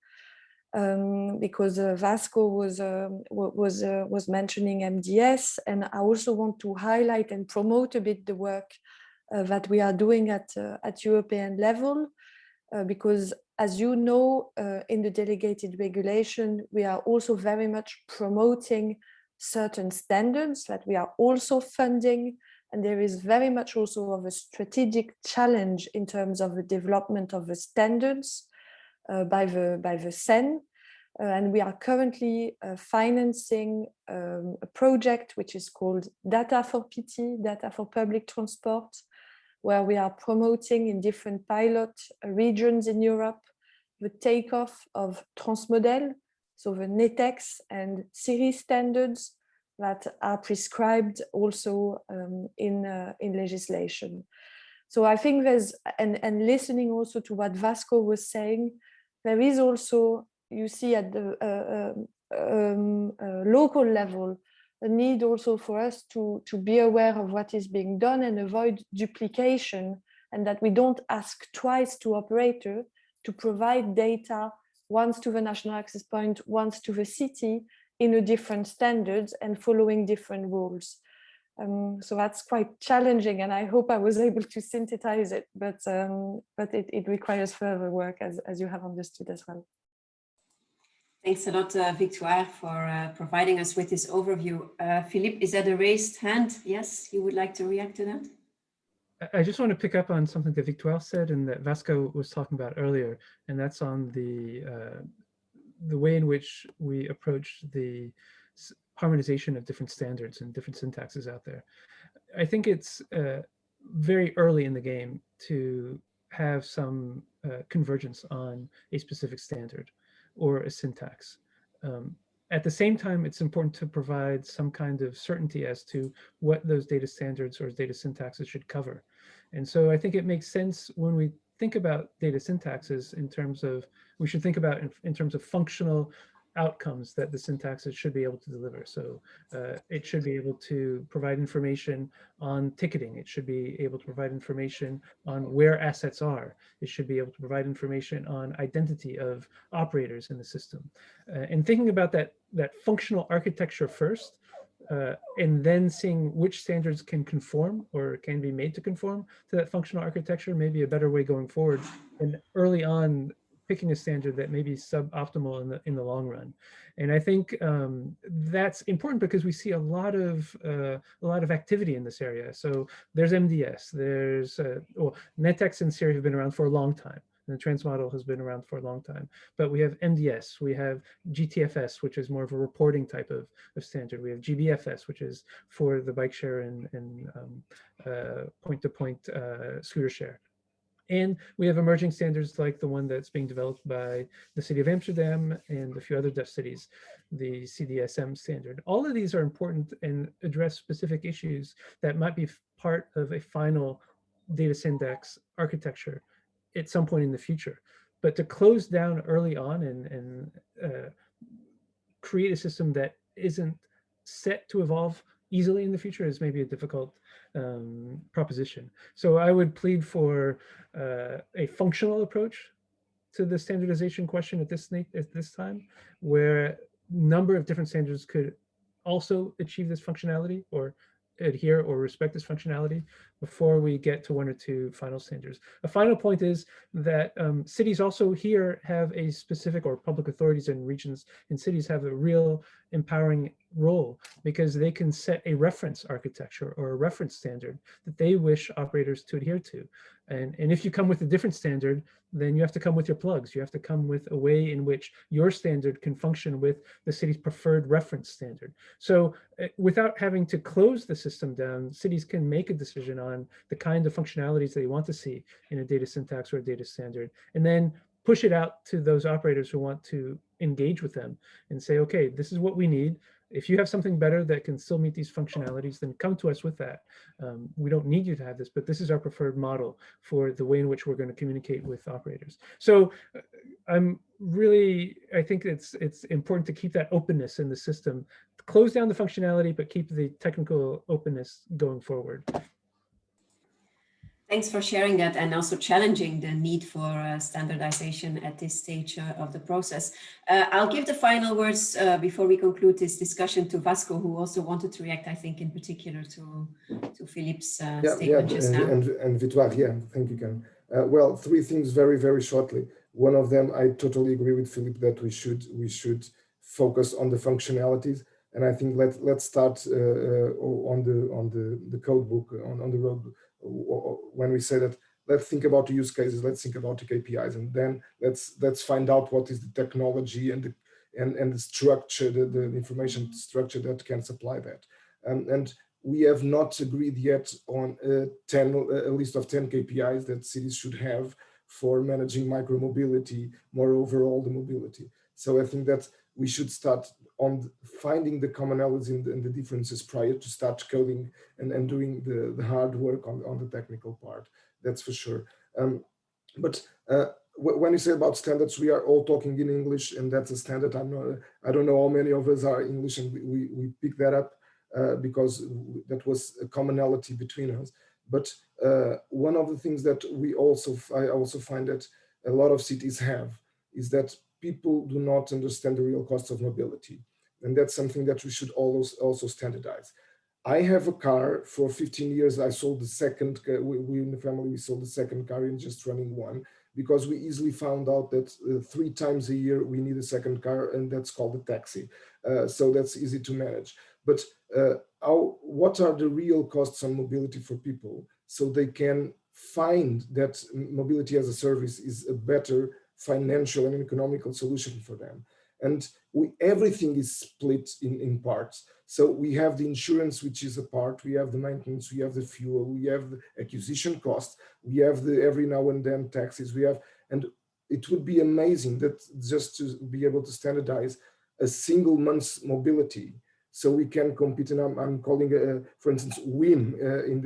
because Vasco was mentioning MDS, and I also want to highlight and promote a bit the work that we are doing at European level. because as you know, in the delegated regulation, we are also very much promoting certain standards that we are also funding. And there is very much also of a strategic challenge in terms of the development of the standards by the SEN. And we are currently financing a project which is called Data for PT, Data for Public Transport, where we are promoting in different pilot regions in Europe the takeoff of Transmodel, so the NETEX and series standards that are prescribed also in legislation. So I think there's, and listening also to what Vasco was saying, there is also, you see at the local level, a need also for us to be aware of what is being done and avoid duplication, and that we don't ask twice to operator to provide data once to the national access point, once to the city in a different standards and following different rules. So that's quite challenging, and I hope I was able to synthesize it, but it requires further work, as you have understood as well. Thanks a lot, Victoire, for providing us with this overview. Philippe, is that a raised hand? Yes, you would like to react to that? I just want to pick up on something that Victoire said and that Vasco was talking about earlier, and that's on the way in which we approach the harmonization of different standards and different syntaxes out there. I think it's very early in the game to have some convergence on a specific standard or a syntax. At the same time, it's important to provide some kind of certainty as to what those data standards or data syntaxes should cover. And so I think it makes sense when we think about data syntaxes in terms of, we should think about in terms of functional outcomes that the syntaxes should be able to deliver. So it should be able to provide information on ticketing. It should be able to provide information on where assets are. It should be able to provide information on identity of operators in the system. And thinking about that functional architecture first, and then seeing which standards can conform or can be made to conform to that functional architecture may be a better way going forward. And early on, picking a standard that may be suboptimal in the long run. And I think that's important because we see a lot of activity in this area. So there's MDS, there's well, NETEX and Siri have been around for a long time. And the Transmodel has been around for a long time. But we have MDS, we have GTFS, which is more of a reporting type of standard. We have GBFS, which is for the bike share and point-to-point scooter share. And we have emerging standards like the one that's being developed by the city of Amsterdam and a few other Dutch cities, the CDSM standard. All of these are important and address specific issues that might be part of a final data syntax architecture at some point in the future. But to close down early on and create a system that isn't set to evolve easily in the future is maybe a difficult proposition. So I would plead for a functional approach to the standardization question at this time, where a number of different standards could also achieve this functionality or adhere or respect this functionality before we get to one or two final standards. A final point is that cities also here have a specific, or public authorities and regions and cities have a real empowering role because they can set a reference architecture or a reference standard that they wish operators to adhere to. And if you come with a different standard, then you have to come with your plugs. You have to come with a way in which your standard can function with the city's preferred reference standard. So without having to close the system down, cities can make a decision on the kind of functionalities they want to see in a data syntax or a data standard, and then push it out to those operators who want to engage with them and say, okay, this is what we need. If you have something better that can still meet these functionalities, then come to us with that. We don't need you to have this, but this is our preferred model for the way in which we're going to communicate with operators. So I think it's important to keep that openness in the system, close down the functionality, but keep the technical openness going forward. Thanks for sharing that and also challenging the need for standardization at this stage of the process. I'll give the final words before we conclude this discussion to Vasco, who also wanted to react, I think, in particular to Philippe's statement just now. And Victoire, yeah, thank you, Ken. Well, three things very, very shortly. One of them, I totally agree with Philippe that we should focus on the functionalities. And I think let's start on the code book, on the road. When we say that, let's think about the use cases, let's think about the KPIs, and then let's find out what is the technology and the structure, the information structure that can supply that. And we have not agreed yet on a list of 10 KPIs that cities should have for managing micromobility, more overall the mobility. So I think that we should start on finding the commonalities and the differences prior to start coding and doing the hard work on the technical part. That's for sure. But when you say about standards, we are all talking in English, and that's a standard. I don't know how many of us are English, and we pick that up because that was a commonality between us. But one of the things that I also find that a lot of cities have is that people do not understand the real costs of mobility. And that's something that we should also standardize. I have a car for 15 years. I sold the second, we in the family, we sold the second car in just running one, because we easily found out that 3 times a year we need a second car, and that's called a taxi. So that's easy to manage. But what are the real costs on mobility for people, so they can find that mobility as a service is a better financial and economical solution for them? And everything is split in parts. So we have the insurance, which is a part, we have the maintenance, we have the fuel, we have the acquisition cost, we have the every now and then taxes, and it would be amazing that just to be able to standardize a single month's mobility, so we can compete. And I'm calling, for instance, WIM in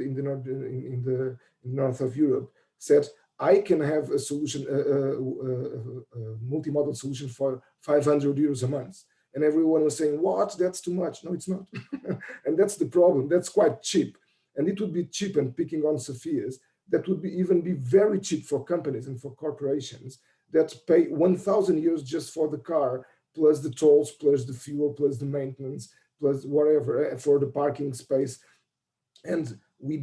the north of Europe said, I can have a solution, a multi-model solution for 500 euros a month. And everyone was saying, what, that's too much. No, it's not. And that's the problem. That's quite cheap. And it would be cheap, and picking on Sophia's, that would even be very cheap for companies and for corporations that pay 1,000 euros just for the car, plus the tolls, plus the fuel, plus the maintenance, plus whatever, for the parking space. And we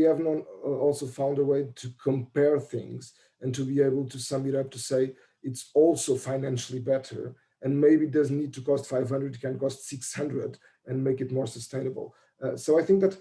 have not also found a way to compare things and to be able to sum it up to say it's also financially better, and maybe it doesn't need to cost 500, it can cost 600 and make it more sustainable. So I think that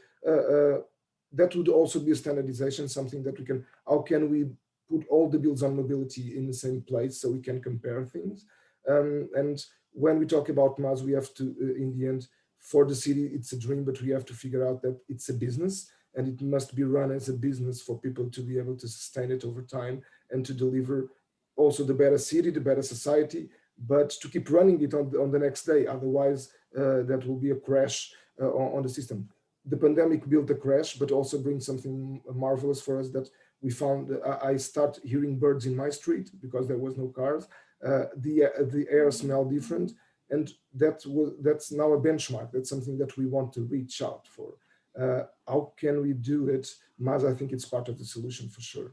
that would also be a standardization, something that we can, how can we put all the bills on mobility in the same place so we can compare things? And when we talk about MaaS, we have to, in the end, for the city, it's a dream, but we have to figure out that it's a business, and it must be run as a business for people to be able to sustain it over time and to deliver also the better city, the better society, but to keep running it on the next day. Otherwise, that will be a crash on the system. The pandemic built a crash, but also brings something marvelous for us that we found. I start hearing birds in my street because there was no cars. The air smelled different. And that's now a benchmark. That's something that we want to reach out for. How can we do it? MaaS, I think it's part of the solution for sure.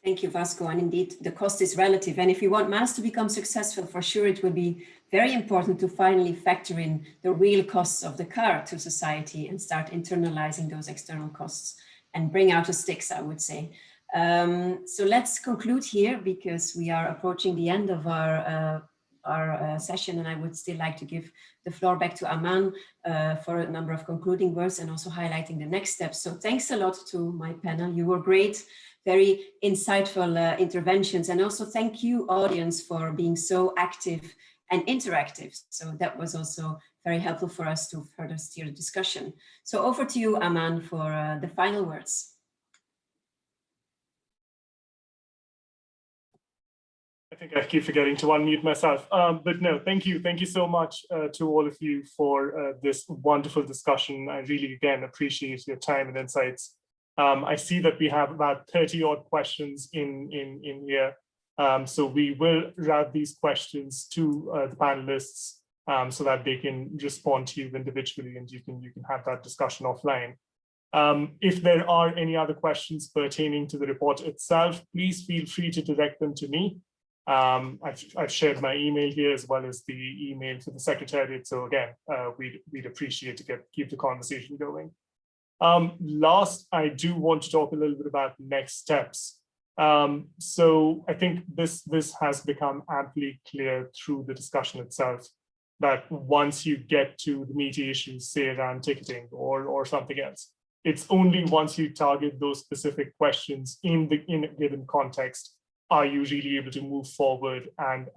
Thank you, Vasco. And indeed, the cost is relative. And if you want MaaS to become successful, for sure, it will be very important to finally factor in the real costs of the car to society and start internalizing those external costs and bring out the sticks, I would say. So let's conclude here, because we are approaching the end of our session, and I would still like to give the floor back to Aman for a number of concluding words and also highlighting the next steps. So thanks a lot to my panel. You were great, very insightful interventions, and also thank you, audience, for being so active and interactive. So that was also very helpful for us to further steer the discussion. So over to you, Aman, for the final words. I think I keep forgetting to unmute myself, but no, thank you so much to all of you for this wonderful discussion. I really, again, appreciate your time and insights. I see that we have about 30 odd questions in here, so we will route these questions to the panelists so that they can respond to you individually, and you can have that discussion offline. If there are any other questions pertaining to the report itself, please feel free to direct them to me. I've shared my email here as well as the email to the Secretariat. So again, we'd appreciate to keep the conversation going. Last, I do want to talk a little bit about next steps. So I think this has become amply clear through the discussion itself, that once you get to the meaty issues, say around ticketing or something else, it's only once you target those specific questions in a given context are you really able to move forward and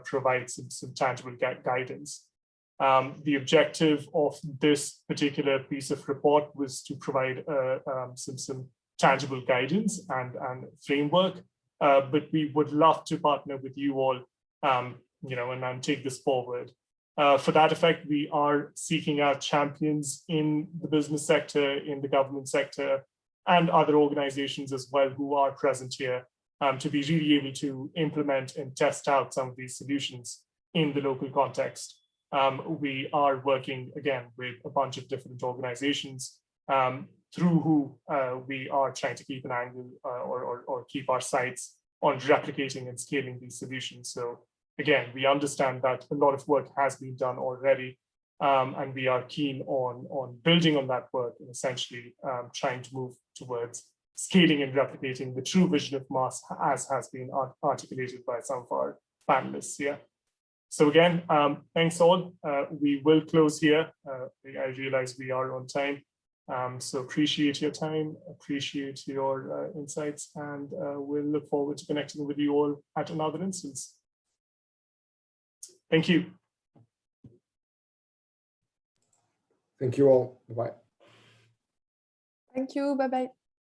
provide some tangible guidance. The objective of this particular piece of report was to provide some tangible guidance and framework, but we would love to partner with you all, and take this forward. For that effect, we are seeking out champions in the business sector, in the government sector, and other organizations as well who are present here, to be really able to implement and test out some of these solutions in the local context. We are working, again, with a bunch of different organizations through who we are trying to keep an angle or keep our sights on replicating and scaling these solutions. So again, we understand that a lot of work has been done already, and we are keen on building on that work and essentially trying to move towards scaling and replicating the true vision of MaaS as has been articulated by some of our panelists here. So again, thanks all. We will close here. I realize we are on time. So appreciate your time, appreciate your insights, and we'll look forward to connecting with you all at another instance. Thank you. Thank you all. Bye-bye. Thank you. Bye-bye.